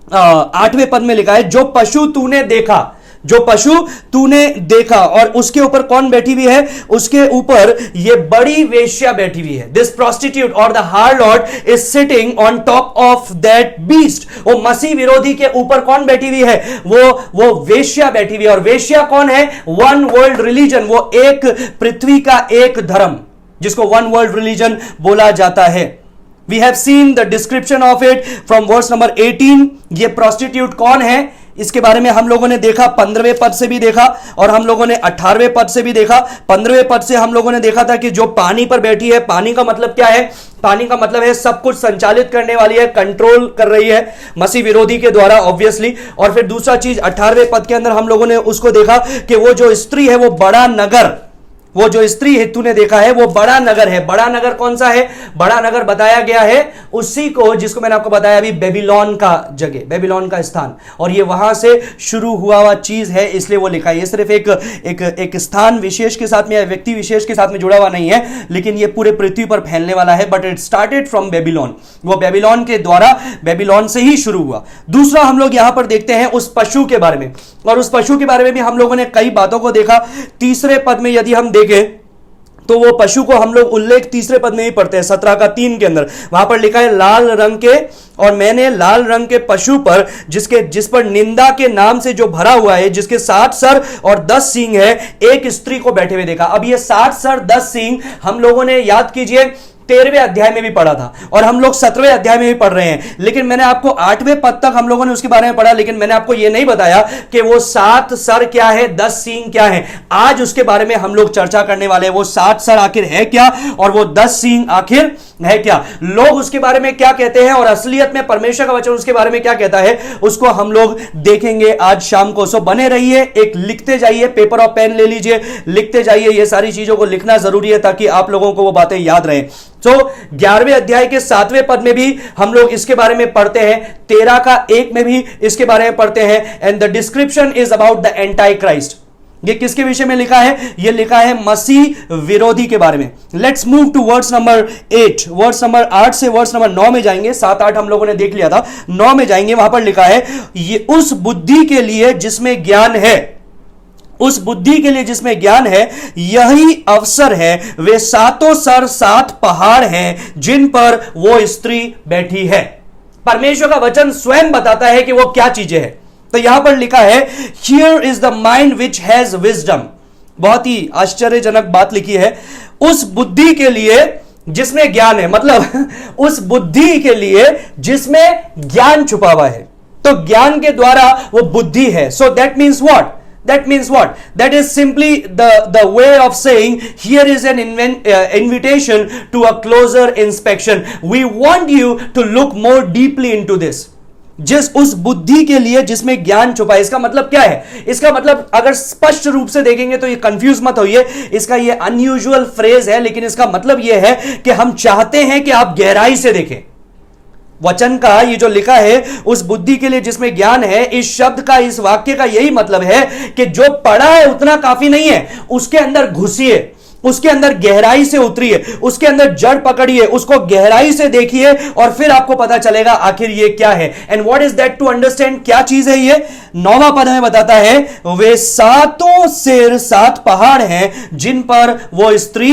8वें पद में लिखा है, जो पशु तूने देखा, जो पशु तूने देखा. और उसके ऊपर कौन बैठी हुई है, उसके ऊपर ये बड़ी वेश्या बैठी हुई है. दिस प्रोस्टिट्यूट और the harlot is sitting on top of that beast. वो मसीह विरोधी के ऊपर कौन बैठी हुई है, वो वेश्या बैठी हुई है. और वेश्या कौन है, वन वर्ल्ड रिलीजन, वो एक पृथ्वी का एक धर्म, जिसको वन वर्ल्ड रिलीजन बोला जाता है. We have seen the description of it from verse number 18. ये prostitute कौन है, इसके बारे में हम लोगों ने देखा. 15वें पद से भी देखा और हम लोगों ने 18वें पद से भी देखा. 15वें पद से हम लोगों ने देखा था कि जो पानी पर बैठी है, पानी का मतलब क्या है, पानी का मतलब है सब कुछ संचालित करने वाली है, कंट्रोल कर रही है मसीह विरोधी के द्वारा ऑब्वियसली. और फिर दूसरा चीज 18वें पद के अंदर हम लोगों ने उसको देखा कि वो जो स्त्री है वो बड़ा नगर, वो जो स्त्री हेतु ने देखा है वो बड़ा नगर है. बड़ा नगर कौन सा है, बड़ा नगर बताया गया है उसी को जिसको मैंने आपको बताया अभी, बेबीलोन का जगह, बेबीलोन का स्थान. और ये वहां से शुरू हुआ चीज है, इसलिए वो लिखा है. ये सिर्फ एक स्थान विशेष के साथ में या व्यक्ति विशेष के साथ में जुड़ा हुआ नहीं है, लेकिन ये पूरे पृथ्वी पर फैलने वाला है. But it started from Babylon, वो बेबीलोन के द्वारा, बेबीलोन से ही शुरू हुआ. दूसरा हम लोग यहां पर देखते हैं उस पशु के बारे में, और उस पशु के बारे में भी हम लोगों ने कई बातों को देखा. तीसरे पद में यदि हम देखें तो वो पशु को हम लोग उल्लेख तीसरे पद में ही पढ़ते हैं 17 के अंदर। वहां पर लिखा है लाल रंग के, और मैंने लाल रंग के पशु पर जिस पर निंदा के नाम से जो भरा हुआ है, जिसके 7 सर और 10 सींग है, एक स्त्री को बैठे हुए देखा। अब ये 7 सर 10 सींग हम लोगों ने, याद कीजिए, 13वें अध्याय में भी पढ़ा था और हम लोग 17वें अध्याय में भी पढ़ रहे हैं, लेकिन मैंने आपको 8वें पद तक हम लोगों ने उसके बारे में पढ़ा, लेकिन मैंने आपको यह नहीं बताया कि वो 7 सर क्या है, 10 सींग क्या है। आज उसके बारे में हम लोग चर्चा करने वाले हैं। वो 7 सर आखिर है क्या और वो 10 सींग आखिर है क्या, लोग उसके बारे में क्या कहते हैं और असलियत में परमेश्वर का वचन उसके बारे में क्या कहता है, उसको हम लोग देखेंगे आज शाम को। सो बने रहिए, एक लिखते जाइए, पेपर और पेन ले लीजिए, लिखते जाइए। ये सारी चीजों को लिखना जरूरी है ताकि आप लोगों को वो बातें याद रहें। तो 11वें अध्याय के 7वें पद में भी हम लोग इसके बारे में पढ़ते हैं, 13 में भी इसके बारे में पढ़ते हैं। And the description is about the anti Christ. ये किसके विषय में लिखा है? ये लिखा है मसीह विरोधी के बारे में। Let's move to words number 8। Words number 8 से वर्ड्स नंबर 9 में जाएंगे। 7 8 हम लोगों ने देख लिया था, 9 में जाएंगे। वहां पर लिखा है, ये उस बुद्धि के लिए जिसमें ज्ञान है, उस बुद्धि के लिए जिसमें ज्ञान है, यही अवसर है। वे 7 सर 7 पहाड़ हैं जिन पर वो स्त्री बैठी है। परमेश्वर का वचन स्वयं बताता है कि वो क्या चीजें हैं। तो यहां पर लिखा है, here is the mind which has wisdom. बहुत ही आश्चर्यजनक बात लिखी है, उस बुद्धि के लिए जिसमें ज्ञान है, मतलब उस बुद्धि के लिए जिसमें ज्ञान छुपा हुआ है। तो ज्ञान के द्वारा वो बुद्धि है। So that means what? That means what? That is simply the way of saying here is an invitation to a closer inspection. We want you to look more deeply into this. जिस उस बुद्धि के लिए जिसमें ज्ञान छुपा है, इसका मतलब क्या है? इसका मतलब अगर स्पष्ट रूप से देखेंगे तो ये कंफ्यूज मत होइए, इसका ये अनयूजुअल फ्रेज है, लेकिन इसका मतलब ये है कि हम चाहते हैं कि आप गहराई से देखें वचन का। ये जो लिखा है उस बुद्धि के लिए जिसमें ज्ञान है, इस शब्द का, इस वाक्य का यही मतलब है कि जो पढ़ा है उतना काफी नहीं है, उसके अंदर घुसिए, उसके अंदर गहराई से उतरिए, उसके अंदर जड़ पकड़िए, उसको गहराई से देखिए और फिर आपको पता चलेगा आखिर ये क्या है। And what is that to understand? क्या चीज है ये? 9वां पद में बताता है, वे 7 सिर 7 पहाड़ हैं जिन पर वो स्त्री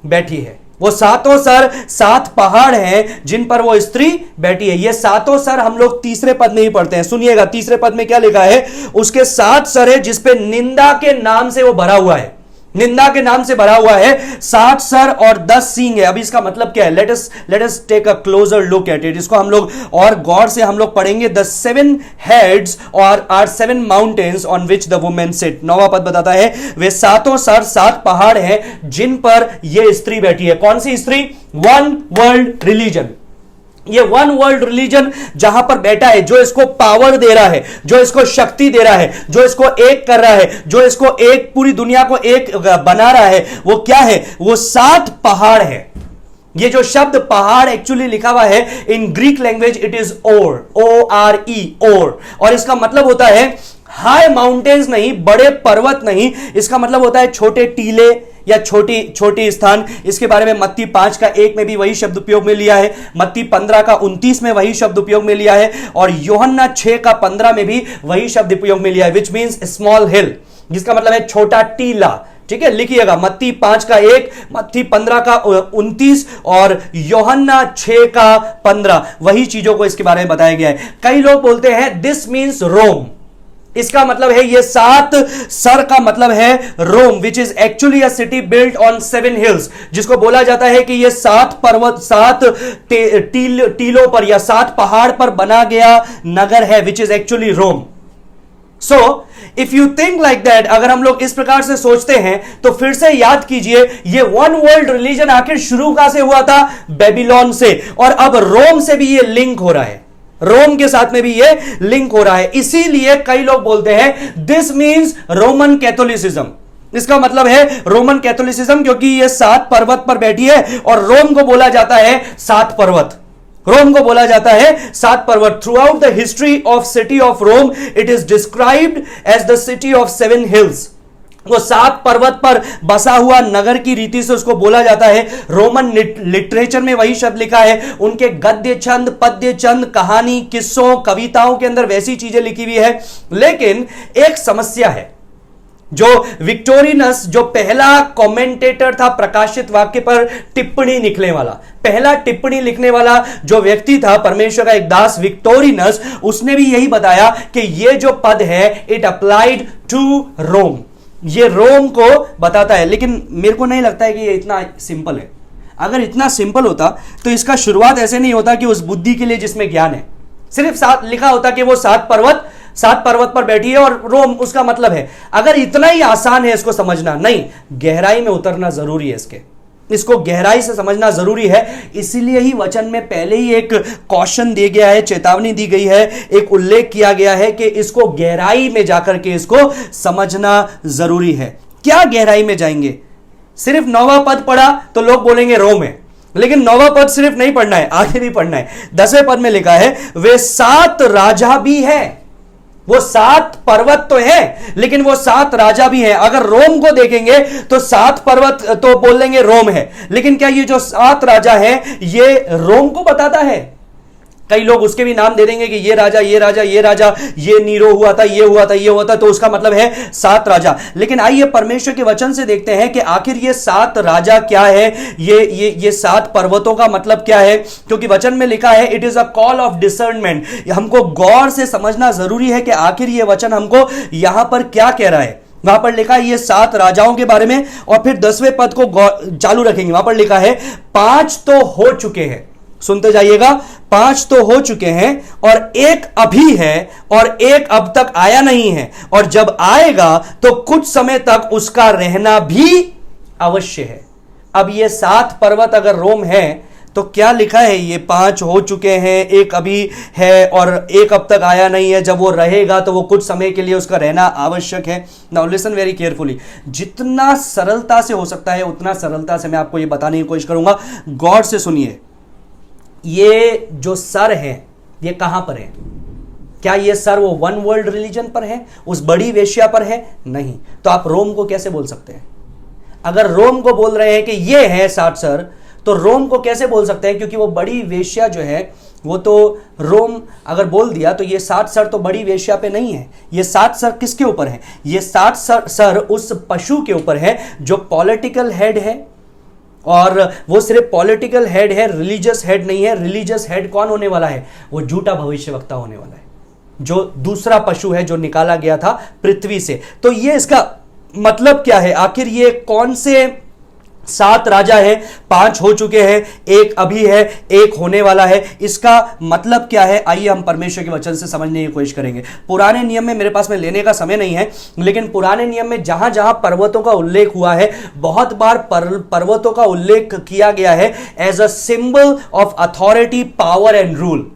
बैठी है। वो 7 सर 7 पहाड़ हैं जिन पर वो स्त्री बैठी है। ये 7 सर हम लोग तीसरे पद में ही पढ़ते हैं। सुनिएगा, तीसरे पद में क्या लिखा है? उसके 7 सर है जिस पे निंदा के नाम से वो भरा हुआ है, निंदा के नाम से भरा हुआ है। 7 सर और 10 सींग है। अभी इसका मतलब क्या है? Let us take a closer look at it. इसको हम लोग और गौर से हम लोग पढ़ेंगे। द 7 हेड्स और are 7 mountains on which the women sit. 9वां पद बताता है, वे 7 सर 7 पहाड़ हैं जिन पर यह स्त्री बैठी है। कौन सी स्त्री? One world religion. ये वन वर्ल्ड रिलीजन जहां पर बैठा है, जो इसको पावर दे रहा है, जो इसको शक्ति दे रहा है, जो इसको एक कर रहा है, जो इसको एक, पूरी दुनिया को एक बना रहा है, वो क्या है? वो 7 पहाड़ है। ये जो शब्द पहाड़ एक्चुअली लिखा हुआ है in Greek language, it is ore, ORE, ore, और इसका मतलब होता है हाई माउंटेन्स नहीं, बड़े पर्वत नहीं, इसका मतलब होता है छोटे टीले या छोटी छोटी स्थान। इसके बारे में मत्ती 5:1 में भी वही शब्द उपयोग में लिया है, मत्ती 15:29 में वही शब्द उपयोग में लिया है, और यूहन्ना 6:15 में भी वही शब्द उपयोग में लिया है, विच मीन्स स्मॉल हिल, जिसका मतलब है छोटा टीला। ठीक है, लिखिएगा, मत्ती 5:1, मत्ती 15:29 और यूहन्ना 6:15, वही चीजों को इसके बारे में बताया गया है। कई लोग बोलते हैं दिस मीन्स रोम। इसका मतलब है ये 7 सर का मतलब है Rome, which is actually a city built on 7 hills, जिसको बोला जाता है कि ये 7 पर्वत, 7 टीलों पर या 7 पहाड़ पर बना गया नगर है, which is actually Rome. So if you think like that, अगर हम लोग इस प्रकार से सोचते हैं तो फिर से याद कीजिए, ये वन वर्ल्ड रिलीजन आखिर शुरू कहां से हुआ था? बेबीलोन से, और अब रोम से भी ये लिंक हो रहा है, रोम के साथ में भी ये लिंक हो रहा है। इसीलिए कई लोग बोलते हैं दिस मीन्स रोमन कैथोलिसिज्म। इसका मतलब है रोमन कैथोलिसिज्म, क्योंकि ये 7 पर्वत पर बैठी है और रोम को बोला जाता है 7 पर्वत। रोम को बोला जाता है 7 पर्वत। Throughout the history of city of Rome, it is described as the city of 7 hills. वो 7 पर्वत पर बसा हुआ नगर की रीति से उसको बोला जाता है। रोमन लिटरेचर में वही शब्द लिखा है। उनके गद्य छंद, पद्य छंद, कहानी, किस्सों, कविताओं के अंदर वैसी चीजें लिखी हुई है। लेकिन एक समस्या है, जो विक्टोरिनस, जो पहला कमेंटेटर था प्रकाशित वाक्य पर टिप्पणी लिखने वाला, पहला टिप्पणी लिखने वाला जो व्यक्ति था, परमेश्वर का एक दास विक्टोरिनस, उसने भी यही बताया कि ये जो पद है इट अप्लाइड टू रोम, ये रोम को बताता है। लेकिन मेरे को नहीं लगता है कि ये इतना सिंपल है। अगर इतना सिंपल होता तो इसका शुरुआत ऐसे नहीं होता कि उस बुद्धि के लिए जिसमें ज्ञान है, सिर्फ सात लिखा होता कि वो सात पर्वत पर बैठी है और रोम उसका मतलब है। अगर इतना ही आसान है इसको समझना, नहीं, गहराई में उतरना जरूरी है, इसको गहराई से समझना जरूरी है। इसीलिए ही वचन में पहले ही एक कॉशन दिया गया है, चेतावनी दी गई है, एक उल्लेख किया गया है कि इसको गहराई में जाकर के इसको समझना जरूरी है। क्या गहराई में जाएंगे? सिर्फ 9वां पद पढ़ा तो लोग बोलेंगे रोम है, लेकिन 9वां पद सिर्फ नहीं पढ़ना है, आगे भी पढ़ना है। 10वें पद में लिखा है वे 7 राजा भी है। वो 7 पर्वत तो है, लेकिन वो 7 राजा भी हैं। अगर रोम को देखेंगे तो 7 पर्वत तो बोलेंगे रोम है, लेकिन क्या ये जो 7 राजा हैं ये रोम को बताता है? कई लोग उसके भी नाम दे देंगे कि ये राजा, ये राजा, ये राजा, ये नीरो हुआ था, ये हुआ था, ये हुआ था, तो उसका मतलब है 7 राजा। लेकिन आइए परमेश्वर के वचन से देखते हैं कि आखिर ये 7 राजा क्या है, ये 7 पर्वतों का मतलब क्या है। क्योंकि वचन में लिखा है it is a call of discernment. हमको गौर से समझना जरूरी है कि आखिर ये वचन हमको यहां पर क्या कह रहा है। वहां पर लिखा है ये 7 राजाओं के बारे में, और फिर 10वें पद को चालू रखेंगे, वहां पर लिखा है 5 तो हो चुके हैं। सुनते जाइएगा, 5 तो हो चुके हैं और एक अभी है और एक अब तक आया नहीं है, और जब आएगा तो कुछ समय तक उसका रहना भी अवश्य है। अब ये 7 पर्वत अगर रोम है तो क्या लिखा है? ये 5 हो चुके हैं, एक अभी है और एक अब तक आया नहीं है। जब वो रहेगा तो वो कुछ समय के लिए उसका रहना आवश्यक है। नाउ लिसन वेरी केयरफुली, जितना सरलता से हो सकता है उतना सरलता से मैं आपको ये बताने की कोशिश करूंगा। गौर से सुनिए, ये जो सर है ये कहां पर है? क्या ये सर वो वन वर्ल्ड रिलीजन पर है, उस बड़ी वेश्या पर है? नहीं। तो आप रोम को कैसे बोल सकते हैं? अगर रोम को बोल रहे हैं कि ये है 7 सर, तो रोम को कैसे बोल सकते हैं? क्योंकि वो बड़ी वेश्या जो है वो तो रोम अगर बोल दिया तो ये 7 सर तो बड़ी वेश्या पे नहीं है। ये 7 सर किसके ऊपर है? ये 7 सर उस पशु के ऊपर है जो पॉलिटिकल हेड है, और वो सिर्फ पॉलिटिकल हेड है, रिलीजियस हेड नहीं है। रिलीजियस हेड कौन होने वाला है? वो झूठा भविष्यवक्ता होने वाला है, जो दूसरा पशु है जो निकाला गया था पृथ्वी से। तो ये इसका मतलब क्या है? आखिर ये कौन से 7 राजा है? 5 हो चुके हैं, एक अभी है, एक होने वाला है। इसका मतलब क्या है? आइए हम परमेश्वर के वचन से समझने की कोशिश करेंगे। पुराने नियम में, मेरे पास में लेने का समय नहीं है, लेकिन पुराने नियम में जहां जहां पर्वतों का उल्लेख हुआ है, बहुत बार पर्वतों का उल्लेख किया गया है as a symbol of authority, power and rule.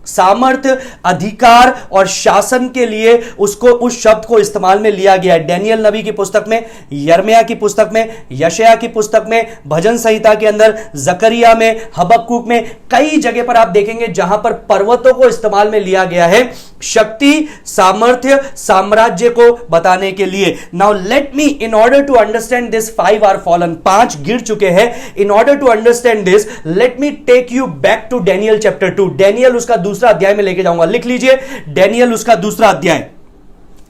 सामर्थ्य, अधिकार और शासन के लिए उसको, उस शब्द को इस्तेमाल में लिया गया है। डैनियल नबी की पुस्तक में, यिर्मयाह की पुस्तक में, यशायाह की पुस्तक में, भजन संहिता के अंदर, जकरिया में, हबक्कुक में, कई जगह पर आप देखेंगे जहां पर पर्वतों को इस्तेमाल में लिया गया है शक्ति, सामर्थ्य, साम्राज्य को बताने के लिए। Now let me, in order to understand this 5 are fallen, 5 गिर चुके हैं। In order to understand this let me take you back to Daniel chapter 2। Daniel उसका दूसरा अध्याय में लेके जाऊंगा। लिख लीजिए, डैनियल उसका दूसरा अध्याय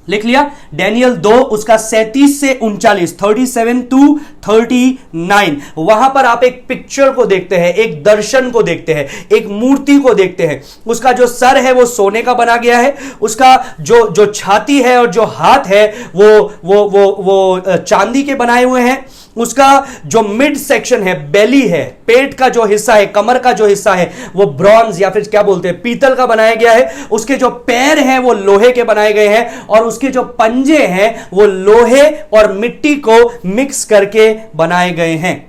लिख लिया। डैनियल 2 उसका 37 से 39, 37 to 39। वहां पर आप एक पिक्चर को देखते हैं, एक दर्शन को देखते हैं, एक मूर्ति को देखते हैं। उसका जो सर है वो सोने का बना गया है, उसका जो छाती है और जो हाथ है वो चांदी के बनाए हुए हैं। उसका जो मिड सेक्शन है, बेली है, पेट का जो हिस्सा है, कमर का जो हिस्सा है, वो ब्रॉन्ज या फिर क्या बोलते हैं, पीतल का बनाया गया है। उसके जो पैर हैं वो लोहे के बनाए गए हैं, और उसके जो पंजे हैं वो लोहे और मिट्टी को मिक्स करके बनाए गए हैं।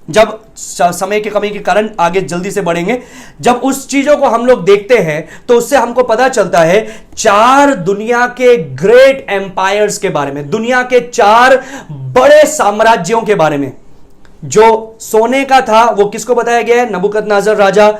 जब समय के कमी के कारण आगे जल्दी से बढ़ेंगे, जब उस चीजों को हम लोग देखते हैं तो उससे हमको पता चलता है 4 दुनिया के ग्रेट एम्पायर्स के बारे में, दुनिया के 4 बड़े साम्राज्यों के बारे में। जो सोने का था वो किसको बताया गया है? नबूकदनेस्सर राजा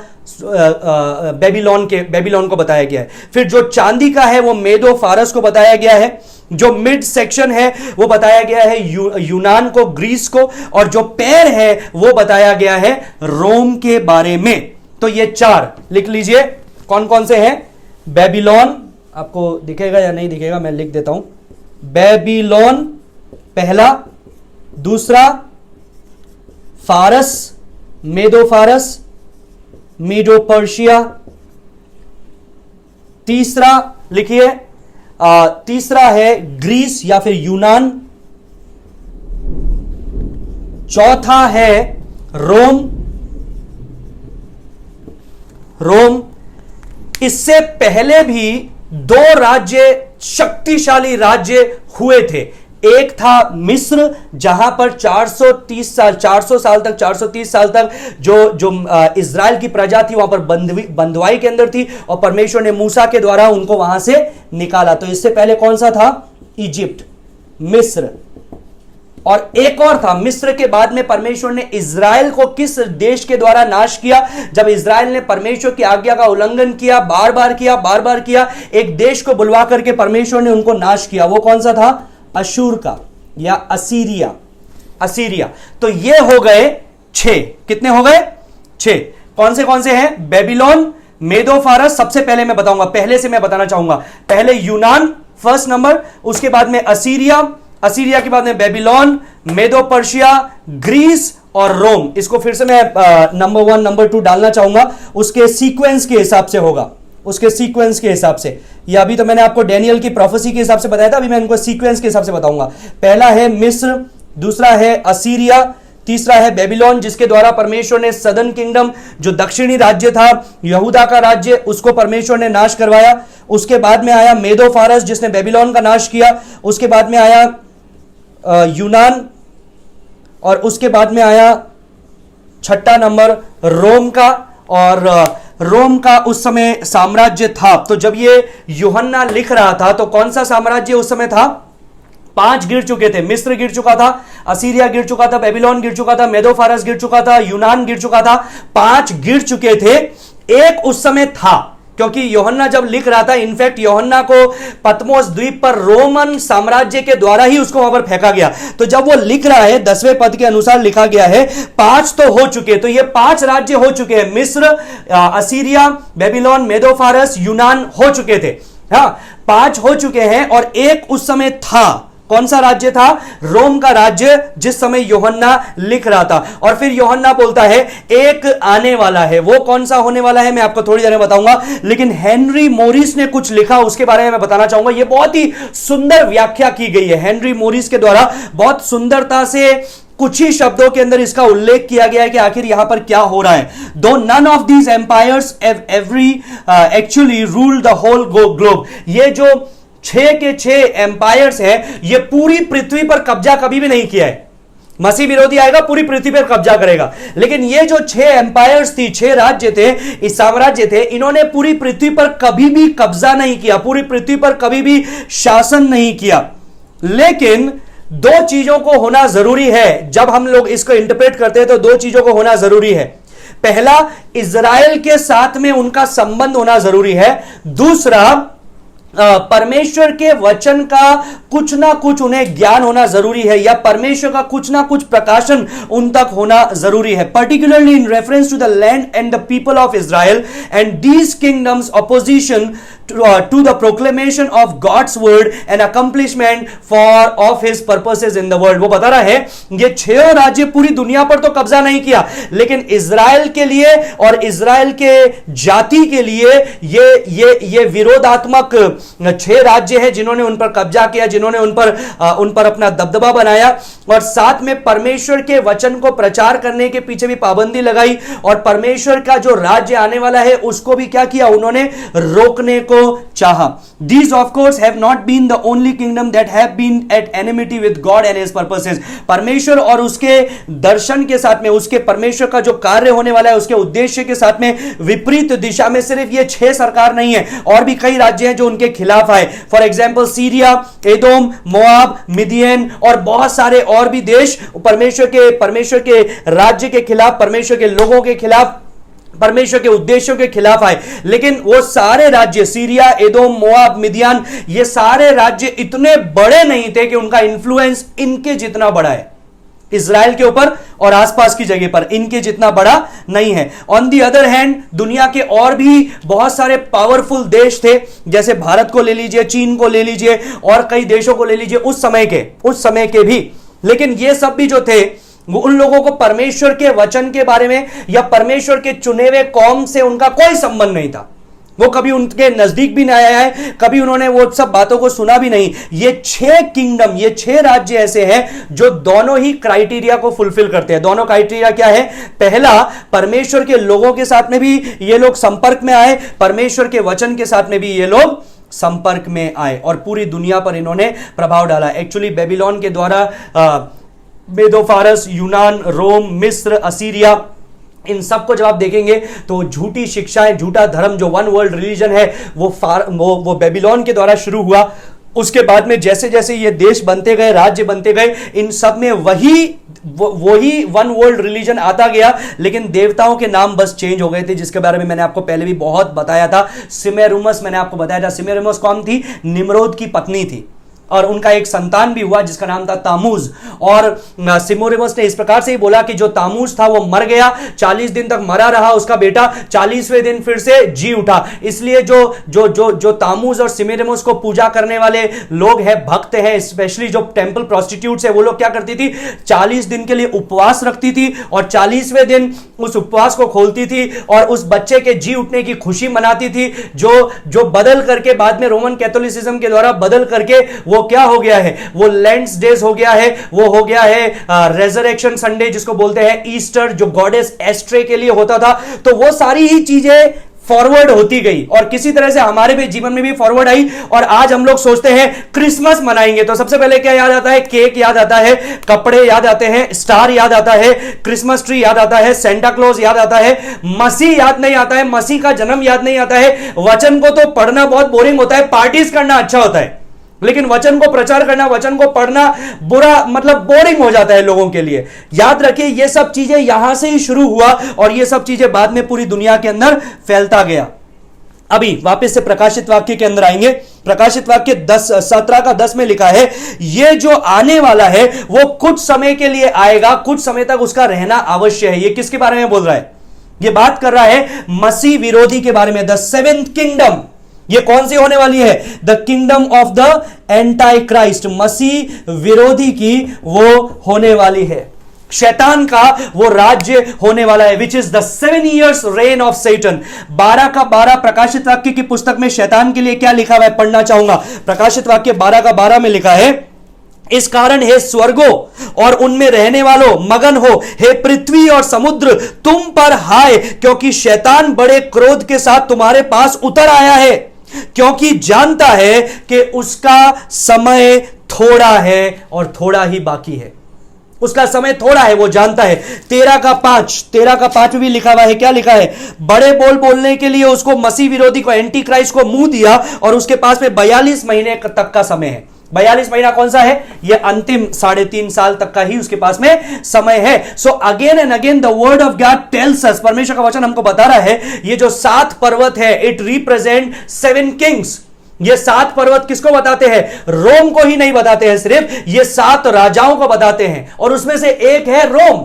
बेबीलोन को बताया गया है। फिर जो चांदी का है वो मेदो फारस को बताया गया है। जो मिड सेक्शन है वो बताया गया है यूनान को, ग्रीस को, और जो पैर है वो बताया गया है रोम के बारे में। तो ये 4 लिख लीजिए, कौन कौन से हैं? बेबीलोन, आपको दिखेगा या नहीं दिखेगा, मैं लिख देता हूं। बेबीलोन, पहला, दूसरा फारस, मेदो फारस, मीडो पर्शिया, तीसरा लिखिए, तीसरा है ग्रीस या फिर यूनान, चौथा है रोम। रोम। इससे पहले भी दो राज्य, शक्तिशाली राज्य हुए थे। एक था मिस्र, जहां पर 430 साल 400 साल तक 430 साल तक जो इजराइल की प्रजा थी वहां पर बंधुआई के अंदर थी, और परमेश्वर ने मूसा के द्वारा उनको वहां से निकाला। तो इससे पहले कौन सा था? इजिप्ट, मिस्र। और एक और था, मिस्र के बाद में परमेश्वर ने इजराइल को किस देश के द्वारा नाश किया? जब इजराइल ने परमेश्वर की आज्ञा का उल्लंघन किया, बार बार किया, एक देश को बुलवा करके परमेश्वर ने उनको नाश किया। वो कौन सा था? अशूर का या असीरिया। तो ये हो गए 6। कितने हो गए? 6। कौन से हैं? बेबीलोन, मेदो फारस, सबसे पहले मैं बताऊंगा, पहले से मैं बताना चाहूंगा। पहले यूनान फर्स्ट नंबर, उसके बाद में असीरिया के बाद में बेबीलोन, मेदो पर्शिया, ग्रीस और रोम। इसको फिर से मैं नंबर 1 नंबर 2 डालना चाहूंगा, उसके सीक्वेंस के हिसाब से होगा, उसके सीक्वेंस के हिसाब से। या अभी तो मैंने आपको डैनियल की प्रोफेसी के हिसाब से बताया था, अभी मैं इनको सीक्वेंस के हिसाब से बताऊंगा। पहला है मिस्र, दूसरा है असीरिया, तीसरा है बेबीलोन, जिसके द्वारा परमेश्वर ने सदर्न किंगडम, जो दक्षिणी राज्य था यहूदा का राज्य, उसको परमेश्वर ने नाश करवाया। उसके बाद में आया मेदो फारस, जिसने बेबीलोन का नाश किया। उसके बाद में आया यूनान, और उसके बाद में आया छठा नंबर रोम का। और रोम का उस समय साम्राज्य था। तो जब ये यूहन्ना लिख रहा था तो कौन सा साम्राज्य उस समय था? 5 गिर चुके थे। मिस्र गिर चुका था, असीरिया गिर चुका था, बेबीलोन गिर चुका था, मेदो फारस गिर चुका था, यूनान गिर चुका था। 5 गिर चुके थे। एक उस समय था, क्योंकि यूहन्ना जब लिख रहा था, इनफैक्ट यूहन्ना को पतमोस द्वीप पर रोमन साम्राज्य के द्वारा ही उसको वहां पर फेंका गया। तो जब वो लिख रहा है 10वें पद के अनुसार लिखा गया है 5 तो हो चुके। तो ये 5 राज्य हो चुके हैं, मिस्र, असीरिया, बेबीलोन, मेदो फारस, यूनान हो चुके थे। हाँ, 5 हो चुके हैं। और एक उस समय था, कौन सा राज्य था? रोम का राज्य, जिस समय यूहन्ना लिख रहा था। और फिर यूहन्ना बोलता है एक आने वाला है। वो कौन सा होने वाला है मैं आपको थोड़ी देर में बताऊंगा, लेकिन हेनरी मोरिस ने कुछ लिखा, उसके बारे में मैं बताना चाहूंगा। ये बहुत ही सुंदर व्याख्या की गई है हेनरी मोरिस के द्वारा, बहुत सुंदरता से कुछ ही शब्दों के अंदर इसका उल्लेख किया गया है कि आखिर यहां पर क्या हो रहा है। Though none of these empires ever actually rule the whole globe. ये जो 6 के 6 एम्पायर्स हैं, ये पूरी पृथ्वी पर कब्जा कभी भी नहीं किया है। मसीह विरोधी आएगा, पूरी पृथ्वी पर कब्जा करेगा, लेकिन ये जो 6 एम्पायर्स थी, 6 राज्य थे, इस साम्राज्य थे, इन्होंने पूरी पृथ्वी पर कभी भी कब्जा नहीं किया, पूरी पृथ्वी पर कभी भी शासन नहीं किया। लेकिन 2 चीजों को होना जरूरी है। जब हम लोग इसको इंटरप्रेट करते हैं तो 2 चीजों को होना जरूरी है। पहला, इजराइल के साथ में उनका संबंध होना जरूरी है। दूसरा, परमेश्वर के वचन का कुछ ना कुछ उन्हें ज्ञान होना जरूरी है, या परमेश्वर का कुछ ना कुछ प्रकाशन उन तक होना जरूरी है। Particularly in reference to the land and the people of Israel and these kingdoms opposition to the proclamation of God's word and accomplishment of his purposes in the world। वो बता रहा है ये 6 राज्य पूरी दुनिया पर तो कब्जा नहीं किया, लेकिन इजराइल के लिए और इजराइल के जाति के लिए ये विरोधात्मक 6 राज्य हैं जिन्होंने उन पर कब्जा किया, जिन्होंने उन पर अपना दबदबा बनाया, और साथ में परमेश्वर के वचन को प्रचार करने के पीछे भी पाबंदी लगाई, और परमेश्वर का जो राज्य आने वाला है उसको भी क्या किया, उन्होंने रोकने को चाहा। These of course have not been the only kingdom that have been at enmity with God and his purposes। परमेश्वर और उसके दर्शन के साथ में, उसके परमेश्वर का जो कार्य होने वाला है, उसके उद्देश्य के साथ में विपरीत दिशा में सिर्फ ये 6 सरकार नहीं है, और भी कई राज्य हैं जो उनके खिलाफ आए। For example Syria, Edom, Moab, Midian और बहुत सारे और भी देश परमेश्वर के राज्य के खिलाफ, परमेश्वर के लोगों के खिलाफ, परमेश्वर के उद्देश्यों के खिलाफ आए। लेकिन वो सारे राज्य, सीरिया, एदोम, मोआब, मिदियान, ये सारे राज्य इतने बड़े नहीं थे कि उनका इन्फ्लुएंस इनके जितना बड़ा है। इजराइल के ऊपर और आसपास की जगह पर, इनके जितना बड़ा नहीं है। ऑन दी अदर हैंड दुनिया के और भी बहुत सारे पावरफुल देश थे, जैसे भारत को ले लीजिए, चीन को ले लीजिए और कई देशों को ले लीजिए उस समय के भी। लेकिन ये सब भी जो थे वो उन लोगों को परमेश्वर के वचन के बारे में या परमेश्वर के चुने हुए कौम से उनका कोई संबंध नहीं था। वो कभी उनके नजदीक भी नहीं आया है, कभी उन्होंने वो सब बातों को सुना भी नहीं। ये 6 किंगडम, ये 6 राज्य ऐसे हैं जो दोनों ही क्राइटेरिया को फुलफिल करते हैं। दोनों क्राइटेरिया क्या है? पहला, परमेश्वर के लोगों के साथ में भी ये लोग संपर्क में आए, परमेश्वर के वचन के साथ में भी ये लोग संपर्क में आए और पूरी दुनिया पर इन्होंने प्रभाव डाला। एक्चुअली बेबीलोन के द्वारा मेदो फारस, यूनान, रोम, मिस्र, असीरिया, इन सब को जब आप देखेंगे तो झूठी शिक्षाएं, झूठा धर्म जो वन वर्ल्ड रिलीजन है वो बेबीलोन के द्वारा शुरू हुआ। उसके बाद में जैसे जैसे ये देश बनते गए, राज्य बनते गए, इन सब में वही वन वर्ल्ड रिलीजन आता गया, लेकिन देवताओं के नाम बस चेंज हो गए थे, जिसके बारे में मैंने आपको पहले भी बहुत बताया था। सिमेरुमस मैंने आपको बताया था। सिमेरुमस कौन थी? निम्रोद की पत्नी थी और उनका एक संतान भी हुआ जिसका नाम था तामूज। और सिमोरिमस ने इस प्रकार से ही बोला कि जो तामूज था वो मर गया, 40 दिन तक मरा रहा उसका बेटा, 40वें दिन फिर से जी उठा। इसलिए जो तामूज और सिमोरिमस को पूजा करने वाले लोग हैं, भक्त हैं, स्पेशली जो टेंपल प्रोस्टिट्यूट्स है, वो लोग क्या करती थी? 40 दिन के लिए उपवास रखती थी और 40वें दिन उस उपवास को खोलती थी और उस बच्चे के जी उठने की खुशी मनाती थी, जो बदल करके बाद में रोमन कैथोलिसिज्म के द्वारा बदल करके वो क्या हो गया है? वो लेंट्स डेज हो गया है, वो हो गया है रेजरेक्शन संडे जिसको बोलते हैं, ईस्टर जो गॉडेस एस्ट्रे के लिए होता था। तो वो सारी ही चीजें फॉरवर्ड होती गई और किसी तरह से हमारे भी जीवन में भी फॉरवर्ड आई और आज हम लोग सोचते हैं क्रिसमस मनाएंगे तो सबसे पहले क्या याद आता है? केक याद आता है, कपड़े याद आते हैं, स्टार याद आता है, क्रिसमस ट्री याद आता है, सेंटा क्लॉज याद आता है, मसीह याद नहीं आता है, मसीह का जन्म याद नहीं आता है। वचन को तो पढ़ना बहुत बोरिंग होता है, पार्टीज करना अच्छा होता है, लेकिन वचन को प्रचार करना, वचन को पढ़ना बुरा, मतलब बोरिंग हो जाता है लोगों के लिए। याद रखिए ये सब चीजें यहां से ही शुरू हुआ और ये सब चीजें बाद में पूरी दुनिया के अंदर फैलता गया। अभी वापस से प्रकाशित वाक्य के अंदर आएंगे। प्रकाशित वाक्य 17 का 10 में लिखा है, ये जो आने वाला है वो कुछ समय के लिए आएगा, कुछ समय तक उसका रहना अवश्य है। ये किसके बारे में बोल रहा है? ये बात कर रहा है मसीह विरोधी के बारे में। द 7th किंगडम, ये कौन सी होने वाली है? The kingdom of the antichrist, मसीह विरोधी की वो होने वाली है। शैतान का वो राज्य होने वाला है, which is the 7 years reign of Satan. 12 का 12 प्रकाशित वाक्य की पुस्तक में शैतान के लिए क्या लिखा हुआ है पढ़ना चाहूंगा। प्रकाशित वाक्य 12 का 12 में लिखा है, इस कारण हे स्वर्गो और उनमें रहने वालों मगन हो, हे पृथ्वी और समुद्र तुम पर हाय, क्योंकि शैतान बड़े क्रोध के साथ तुम्हारे पास उतर आया है, क्योंकि जानता है कि उसका समय थोड़ा है और थोड़ा ही बाकी है। उसका समय थोड़ा है, वो जानता है। 13 का 5 में भी लिखा हुआ है, क्या लिखा है? बड़े बोल बोलने के लिए उसको, मसीह विरोधी को, एंटी क्राइस्ट को मुंह दिया और उसके पास में 42 महीने तक का समय है। 42 महीना कौन सा है? ये अंतिम 3.5 साल तक का ही उसके पास में समय है। So again and again the word of God tells us, परमेश्वर का वचन हमको बता रहा है, ये जो 7 पर्वत है, इट रिप्रेजेंट 7 किंग्स। ये 7 पर्वत किसको बताते हैं? रोम को ही नहीं बताते हैं, सिर्फ ये 7 राजाओं को बताते हैं और उसमें से एक है रोम।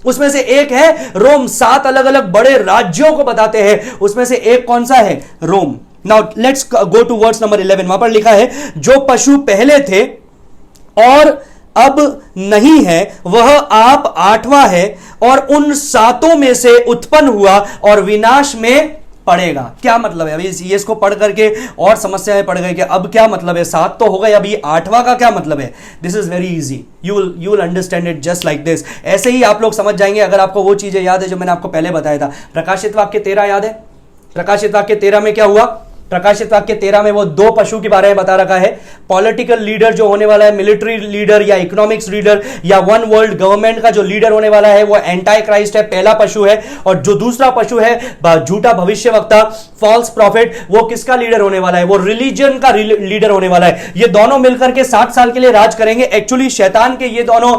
उसमें से एक है रोम। 7 अलग अलग बड़े राज्यों को बताते हैं, उसमें से एक कौन सा है? Rome. Now let's go to words number 11। वहां पर लिखा है, जो पशु पहले थे और अब नहीं है वह आप 8वां है और उन 7 में से उत्पन्न हुआ और विनाश में पड़ेगा। क्या मतलब है? अभी ये इसको पढ़ करके और समस्याएं पड़ गई कि अब क्या मतलब है? 7 तो हो गए, अभी 8वां का क्या मतलब है? This is very easy, you will understand it just like this. ऐसे ही आप लोग समझ जाएंगे अगर आपको वो चीजें याद है जो मैंने आपको पहले बताया था। प्रकाशित वाक्य 13 याद है? प्रकाशित वाक्य 13 में क्या हुआ? प्रकाशित वाक्य 13 में वो 2 पशु के बारे में बता रखा है। पॉलिटिकल लीडर जो होने वाला है, मिलिट्री लीडर या इकोनॉमिक्स लीडर या वन वर्ल्ड गवर्नमेंट का जो लीडर होने वाला है वो एंटाई क्राइस्ट है, पहला पशु है। और जो दूसरा पशु है झूठा भविष्यवक्ता, फॉल्स प्रॉफिट, वो किसका लीडर होने वाला है? वो रिलीजन का लीडर होने वाला है। ये दोनों मिलकर के 60 साल के लिए राज करेंगे। एक्चुअली शैतान के ये दोनों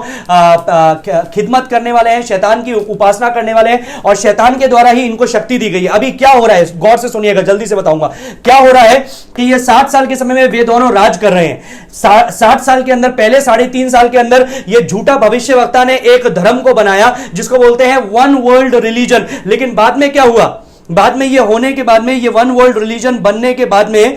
खिदमत करने वाले हैं, शैतान की उपासना करने वाले हैं और शैतान के द्वारा ही इनको शक्ति दी गई है। अभी क्या हो रहा है? गौर से सुनिएगा, जल्दी से बताऊंगा। क्या हो रहा है कि ये 60 साल के समय में वे दोनों राज कर रहे हैं। 60 साल के अंदर, पहले 3.5 साल के अंदर ये झूठा भविष्यवक्ता ने एक धर्म को बनाया जिसको बोलते हैं वन वर्ल्ड रिलीजन। लेकिन बाद में क्या हुआ, बाद में ये होने के बाद में, ये वन वर्ल्ड रिलीजन बनने के बाद में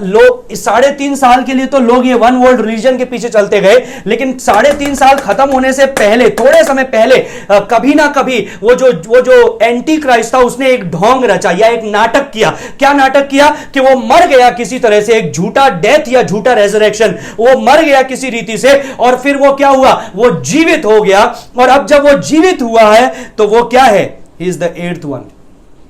लोग 3.5 साल के लिए तो लोग ये वन वर्ल्ड रिलीजन के पीछे चलते गए, लेकिन 3.5 साल खत्म होने से पहले, थोड़े समय पहले कभी ना कभी वो जो एंटी क्राइस्ट था उसने एक ढोंग रचा या एक नाटक किया। क्या नाटक किया कि वो मर गया किसी तरह से, एक झूठा डेथ या झूठा रेजरेक्शन, वो मर गया किसी रीति से, और फिर वो क्या हुआ, वो जीवित हो गया। और अब जब वो जीवित हुआ है तो वो क्या है, he is the 8th one,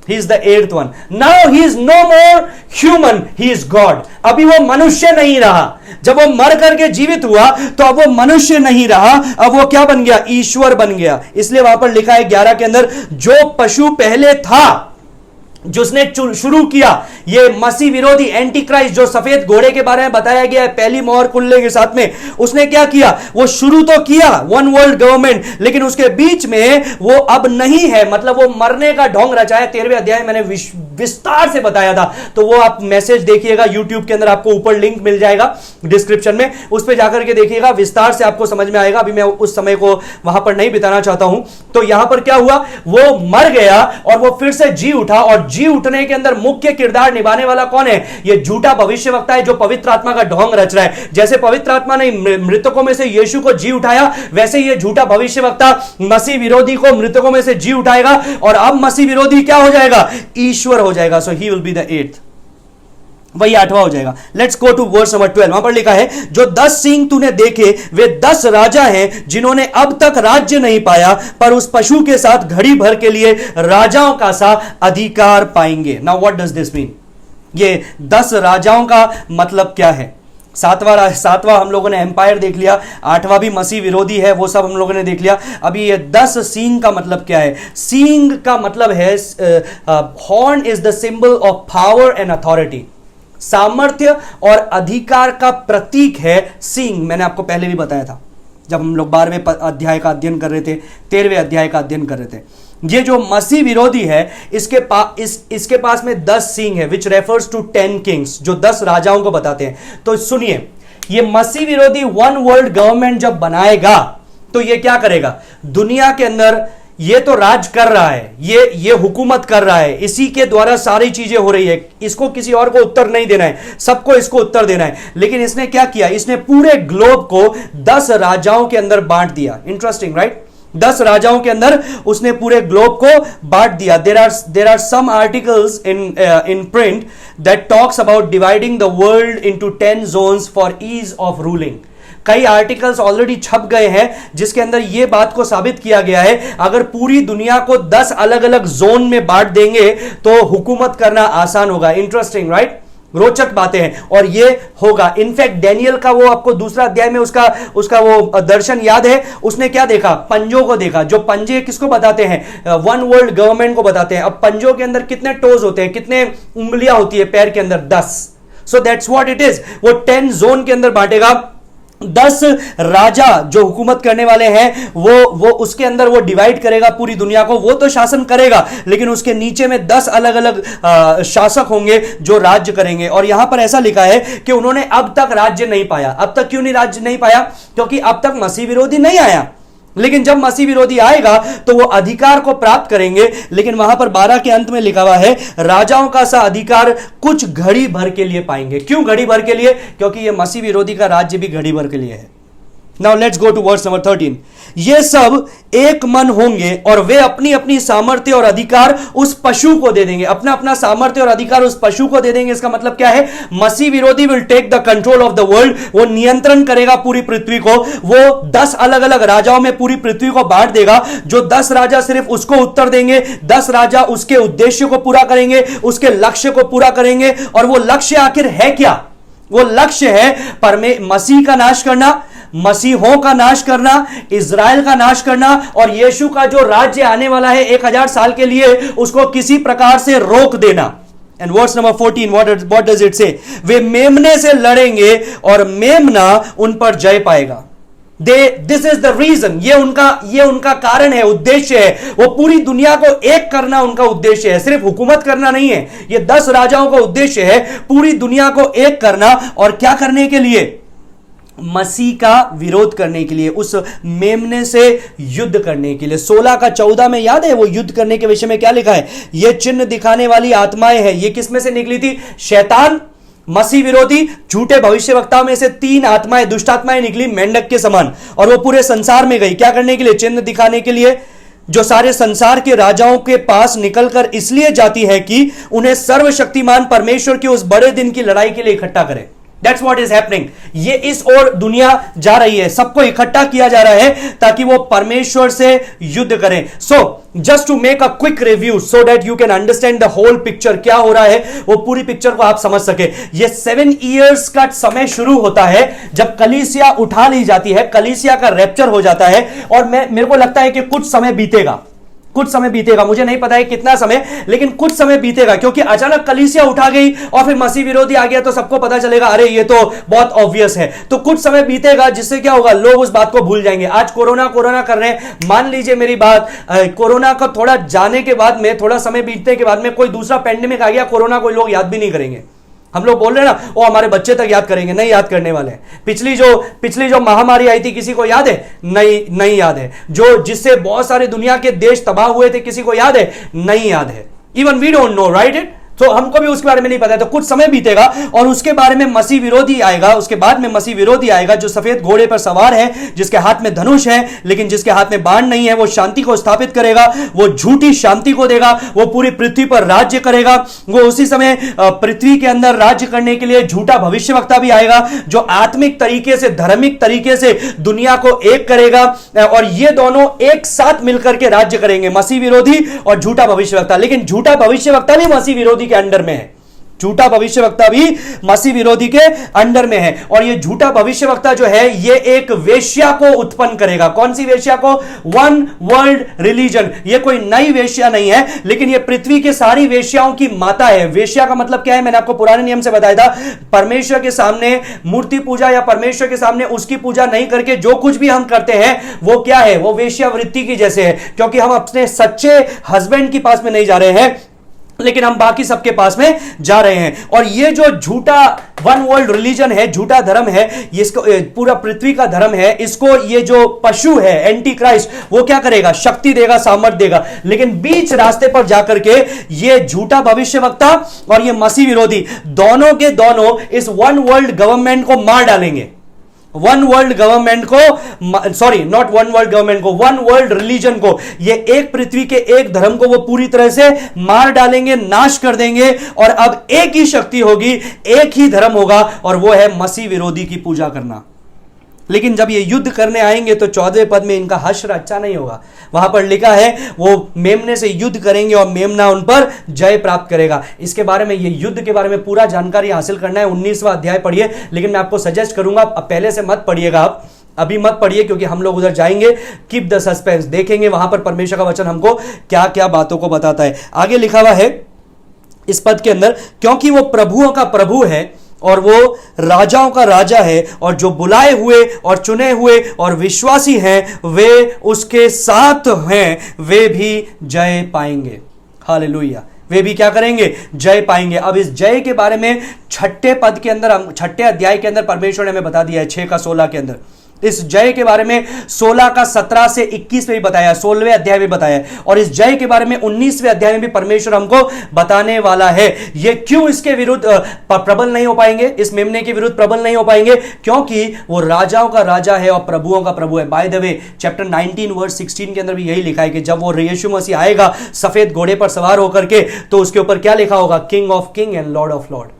He is the 8th one. Now he is no more human, he is God. अभी वो मनुष्य नहीं रहा। जब वो मर करके जीवित हुआ तो अब वो मनुष्य नहीं रहा, अब वो क्या बन गया, ईश्वर बन गया। इसलिए वहां पर लिखा है 11 के अंदर, जो पशु पहले था, जिसने शुरू किया ये मसीह विरोधी एंटी क्राइस्ट, जो सफेद घोड़े के बारे में बताया गया है पहली मोहर खुलने के साथ में, उसने क्या किया, वो शुरू तो किया वन वर्ल्ड गवर्नमेंट, लेकिन उसके बीच में वो अब नहीं है, मतलब वो मरने का ढोंग रचा है। 13वें अध्याय मैंने विस्तार से बताया था, तो वो आप मैसेज देखिएगा यूट्यूब के अंदर, आपको ऊपर लिंक मिल जाएगा डिस्क्रिप्शन में, उस पर जाकर के देखिएगा, विस्तार से आपको समझ में आएगा। अभी मैं उस समय को वहां पर नहीं बिताना चाहता हूं। तो यहां पर क्या हुआ, वो मर गया और वो फिर से जी उठा, और जी उठने के अंदर मुख्य किरदार निभाने वाला कौन है, ये झूठा भविष्यवक्ता है जो पवित्र आत्मा का ढोंग रच रहा है। जैसे पवित्र आत्मा ने मृतकों में से यीशु को जी उठाया, वैसे ये झूठा भविष्यवक्ता मसीह विरोधी को मृतकों में से जी उठाएगा, और अब मसीह विरोधी क्या हो जाएगा, ईश्वर हो जाएगा। So he will be the 8th, वही 8वां हो जाएगा। Let's go to verse number 12। वहां पर लिखा है, जो 10 सींग तूने देखे वे 10 राजा हैं जिन्होंने अब तक राज्य नहीं पाया, पर उस पशु के साथ घड़ी भर के लिए राजाओं का सा अधिकार पाएंगे। Now what does this mean, ये 10 राजाओं का मतलब क्या है। सातवां हम लोगों ने एम्पायर देख लिया, 8वां भी मसीह विरोधी है, वो सब हम लोगों ने देख लिया। अभी ये 10 सींग का मतलब क्या है। सींग का मतलब है, horn is the symbol of power and authority, सामर्थ्य और अधिकार का प्रतीक है सींग। मैंने आपको पहले भी बताया था जब हम लोग 12वें अध्याय का अध्ययन कर रहे थे, 13वें अध्याय का अध्ययन कर रहे थे। ये जो मसीह विरोधी है इसके पास में 10 सींग है, विच रेफर्स टू 10 किंग्स, जो 10 राजाओं को बताते हैं। तो सुनिए, ये मसीह विरोधी वन वर्ल्ड गवर्नमेंट जब बनाएगा तो ये क्या करेगा, दुनिया के अंदर ये तो राज कर रहा है, ये हुकूमत कर रहा है, इसी के द्वारा सारी चीजें हो रही है, इसको किसी और को उत्तर नहीं देना है, सबको इसको उत्तर देना है। लेकिन इसने क्या किया, इसने पूरे ग्लोब को 10 राजाओं के अंदर बांट दिया। इंटरेस्टिंग राइट, 10 राजाओं के अंदर उसने पूरे ग्लोब को बांट दिया। There are some articles in print that talks about dividing the world into 10 zones for ease of ruling. कई आर्टिकल्स ऑलरेडी छप गए हैं जिसके अंदर यह बात को साबित किया गया है, अगर पूरी दुनिया को 10 अलग अलग जोन में बांट देंगे तो हुकूमत करना आसान होगा। इंटरेस्टिंग राइट, रोचक बातें हैं, और ये होगा। इनफैक्ट डैनियल का वो आपको दूसरा अध्याय में उसका वो दर्शन याद है, उसने क्या देखा, पंजों को देखा। जो पंजे किसको बताते हैं, वन वर्ल्ड गवर्नमेंट को बताते हैं। अब पंजों के अंदर कितने टोज होते हैं, कितने उंगलियां होती है पैर के अंदर, 10। So that's what it is. वो 10 जोन के अंदर बांटेगा, 10 राजा जो हुकूमत करने वाले हैं वो उसके अंदर वो डिवाइड करेगा पूरी दुनिया को। वो तो शासन करेगा, लेकिन उसके नीचे में 10 अलग अलग शासक होंगे जो राज्य करेंगे। और यहां पर ऐसा लिखा है कि उन्होंने अब तक राज्य नहीं पाया। अब तक क्यों नहीं राज्य नहीं पाया, क्योंकि अब तक मसीह विरोधी नहीं आया। लेकिन जब मसीह विरोधी आएगा तो वो अधिकार को प्राप्त करेंगे। लेकिन वहां पर 12 के अंत में लिखा हुआ है, राजाओं का सा अधिकार कुछ घड़ी भर के लिए पाएंगे। क्यों घड़ी भर के लिए, क्योंकि ये मसीह विरोधी का राज्य भी घड़ी भर के लिए है। Now let's go to verse number 13। ये सब एक मन होंगे और वे अपनी अपनी सामर्थ्य और अधिकार उस पशु को दे देंगे। अपना अपना सामर्थ्य और अधिकार उस पशु को दे देंगे। इसका मतलब क्या है, मसीह विरोधी will take the control of the world. वो नियंत्रण करेगा पूरी पृथ्वी को। वो 10 अलग अलग राजाओं में पूरी पृथ्वी को बांट देगा। जो 10 राजा सिर्फ उसको उत्तर देंगे, 10 राजा उसके उद्देश्य को पूरा करेंगे, उसके लक्ष्य को पूरा करेंगे। और वो लक्ष्य आखिर है क्या, वो लक्ष्य है मसीह का नाश करना, मसीहों का नाश करना, इज़राइल का नाश करना, और यीशु का जो राज्य आने वाला है 1000 साल के लिए, उसको किसी प्रकार से रोक देना। And verse number 14, what does it say, वे मेमने से लड़ेंगे और मेमना उन पर जय पाएगा। दिस इज द रीजन, ये उनका कारण है, उद्देश्य है। वो पूरी दुनिया को एक करना उनका उद्देश्य है, सिर्फ हुकूमत करना नहीं है। ये 10 राजाओं का उद्देश्य है पूरी दुनिया को एक करना। और क्या करने के लिए? मसीह का विरोध करने के लिए, उस मेमने से युद्ध करने के लिए। 16 का 14 में याद है वो युद्ध करने के विषय में क्या लिखा है? ये चिन्ह दिखाने वाली आत्माएं हैं। ये किस में से निकली थी? शैतान, मसीह विरोधी, झूठे भविष्यवक्ताओं में से 3 आत्माएं, दुष्ट आत्माएं निकली मेंढक के समान, और वो पूरे संसार में गई। क्या करने के लिए? चिन्ह दिखाने के लिए, जो सारे संसार के राजाओं के पास निकलकर इसलिए जाती है कि उन्हें सर्वशक्तिमान परमेश्वर के उस बड़े दिन की लड़ाई के लिए इकट्ठा करें। That's what is happening। ये इस ओर दुनिया जा रही है, सबको इकट्ठा किया जा रहा है ताकि वो परमेश्वर से युद्ध करें। So just to make a quick review so that you can understand the whole picture, क्या हो रहा है, वो पूरी पिक्चर को आप समझ सके। ये 7 years का समय शुरू होता है जब कलीसिया उठा ली जाती है, कलीसिया का रैप्चर हो जाता है। और मेरे को लगता है कि कुछ समय बीतेगा, मुझे नहीं पता है कितना समय, लेकिन कुछ समय बीतेगा, क्योंकि अचानक कलीसिया उठा गई और फिर मसीह विरोधी आ गया तो सबको पता चलेगा अरे ये तो बहुत ऑब्वियस है। तो कुछ समय बीतेगा जिससे क्या होगा, लोग उस बात को भूल जाएंगे। आज कोरोना कर रहे हैं, मान लीजिए मेरी बात, कोरोना का थोड़ा जाने के बाद में, थोड़ा समय बीतने के बाद में कोई दूसरा पेंडेमिक आ गया, कोरोना कोई लोग याद भी नहीं करेंगे। हम लोग बोल रहे हैं ना, वो हमारे बच्चे तक याद करेंगे, नहीं याद करने वाले। पिछली जो महामारी आई थी, किसी को याद है? नहीं याद है। जिससे बहुत सारे दुनिया के देश तबाह हुए थे, किसी को याद है? नहीं याद है। Even we don't know, right it. तो हमको भी उसके बारे में नहीं पता है। तो कुछ समय बीतेगा और उसके बारे में मसीह विरोधी आएगा, उसके बाद में मसीह विरोधी आएगा जो सफेद घोड़े पर सवार है, जिसके हाथ में धनुष है लेकिन जिसके हाथ में बाण नहीं है। वो शांति को स्थापित करेगा, वो झूठी शांति को देगा, वो पूरी पृथ्वी पर राज्य करेगा। वो उसी समय पृथ्वी के अंदर राज्य करने के लिए झूठा भविष्यवक्ता भी आएगा जो आत्मिक तरीके से, धार्मिक तरीके से दुनिया को एक करेगा। और ये दोनों एक साथ मिलकर के राज्य करेंगे, मसीह विरोधी और झूठा भविष्यवक्ता। लेकिन झूठा भविष्यवक्ता भी मसीह विरोधी के अंडर में है, झूठा भविष्यवक्ता भी मसीह विरोधी के अंडर में है। और ये झूठा भविष्यवक्ता जो है, ये एक वेश्या को उत्पन्न करेगा। कौन सी वेश्या को? One world religion. ये कोई नई वेश्या नहीं है, लेकिन ये पृथ्वी के सारी वेश्याओं की माता है। वेश्या का मतलब क्या है? मैंने आपको पुराने नियम से बताया था। परमेश्वर के सामने मूर्ति पूजा या परमेश्वर के सामने उसकी पूजा नहीं करके जो कुछ भी हम करते हैं वो क्या है? वो वेश्यावृत्ति की जैसे है, क्योंकि हम अपने सच्चे हस्बैंड के पास में नहीं जा रहे हैं, लेकिन हम बाकी सबके पास में जा रहे हैं। और ये जो झूठा वन वर्ल्ड रिलीजन है, झूठा धर्म है, इसको पूरा पृथ्वी का धर्म है, इसको ये जो पशु है एंटी क्राइस्ट, वो क्या करेगा? शक्ति देगा, सामर्थ देगा। लेकिन बीच रास्ते पर जाकर के ये झूठा भविष्यवक्ता और ये मसीह विरोधी दोनों के दोनों इस वन वर्ल्ड गवर्नमेंट को मार डालेंगे। वन वर्ल्ड गवर्नमेंट को, sorry not one world government को, वन वर्ल्ड रिलीजन को, ये एक पृथ्वी के एक धर्म को वो पूरी तरह से मार डालेंगे, नाश कर देंगे। और अब एक ही शक्ति होगी, एक ही धर्म होगा, और वो है मसीह विरोधी की पूजा करना। लेकिन जब ये युद्ध करने आएंगे तो 14वें पद में इनका हश्र अच्छा नहीं होगा। वहां पर लिखा है वो मेमने से युद्ध करेंगे और मेमना उन पर जय प्राप्त करेगा। इसके बारे में, ये युद्ध के बारे में पूरा जानकारी हासिल करना है, 19वां अध्याय पढ़िए। लेकिन मैं आपको सजेस्ट करूंगा अब पहले से मत पढ़िएगा, आप अभी मत पढ़िए, क्योंकि हम लोग उधर जाएंगे, कीप द सस्पेंस, देखेंगे वहां पर परमेश्वर का वचन हमको क्या क्या बातों को बताता है। आगे लिखा हुआ है इस पद के अंदर, क्योंकि वो प्रभुओं का प्रभु है और वो राजाओं का राजा है, और जो बुलाए हुए और चुने हुए और विश्वासी हैं वे उसके साथ हैं, वे भी जय पाएंगे। हालेलुया। वे भी क्या करेंगे? जय पाएंगे। अब इस जय के बारे में 6ठे पद के अंदर, 6ठे अध्याय के अंदर परमेश्वर ने हमें बता दिया है, 6 का 16 के अंदर। इस जय के बारे में 16 का 17 से 21 में भी बताया, 16वें अध्याय में बताया, और इस जय के बारे में 19वें अध्याय में भी परमेश्वर हमको बताने वाला है। ये क्यों इसके विरुद्ध प्रबल नहीं हो पाएंगे, इस मेमने के विरुद्ध प्रबल नहीं हो पाएंगे? क्योंकि वो राजाओं का राजा है और प्रभुओं का प्रभु है। By the way chapter 19 verse 16 के अंदर भी यही लिखा है कि जब वो यीशु मसीह आएगा सफेद घोड़े पर सवार होकर के, तो उसके ऊपर क्या लिखा होगा? King of king and lord of lord.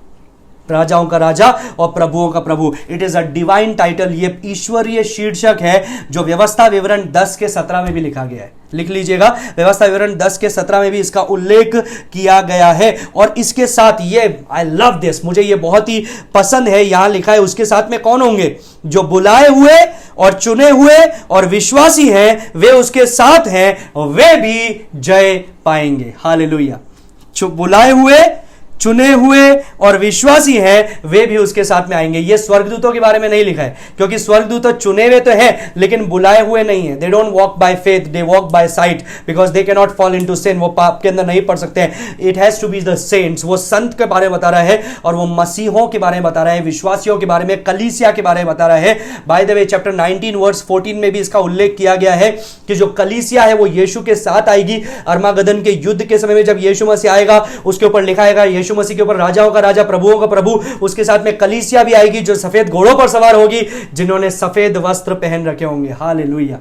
राजाओं का राजा और प्रभुओं का प्रभु। It is a divine title, ये ईश्वरीय शीर्षक है जो व्यवस्था विवरण 10 के 17 में भी लिखा गया है। लिख लीजिएगा, व्यवस्था विवरण 10 के 17 में भी इसका उल्लेख किया गया है। और इसके साथ ये, आई लव दिस, मुझे ये बहुत ही पसंद है, यहां लिखा है उसके साथ में कौन होंगे? जो बुलाए हुए और चुने हुए और विश्वासी हैं वे उसके साथ हैं, वे भी जय पाएंगे। हालेलुया। बुलाए हुए, चुने हुए और विश्वासी हैं वे भी उसके साथ में आएंगे। ये स्वर्गदूतों के बारे में नहीं लिखा है, क्योंकि स्वर्गदूत चुने हुए तो हैं लेकिन बुलाए हुए नहीं है। They don't walk by faith, they walk by sight, because they can not fall into sin. वो पाप के अंदर नहीं पड़ सकते हैं। It has to be the saints. वो संत के बारे में बता रहा है और वो मसीहों के बारे में बता रहा है, विश्वासियों के बारे में, कलीसिया के बारे में बता रहा है। By the way chapter 19 verse 14 में भी इसका उल्लेख किया गया है कि जो कलीसिया है वो यीशु के साथ आएगी। अरमागदन के युद्ध के समय में जब यीशु मसीह आएगा, उसके ऊपर लिखा है यीशु मसीह के ऊपर राजाओं का राजा, प्रभुओं का प्रभु, उसके साथ में कलीसिया भी आएगी जो सफेद घोड़ों पर सवार होगी, जिन्होंने सफेद वस्त्र पहन रखे होंगे। हालेलुया।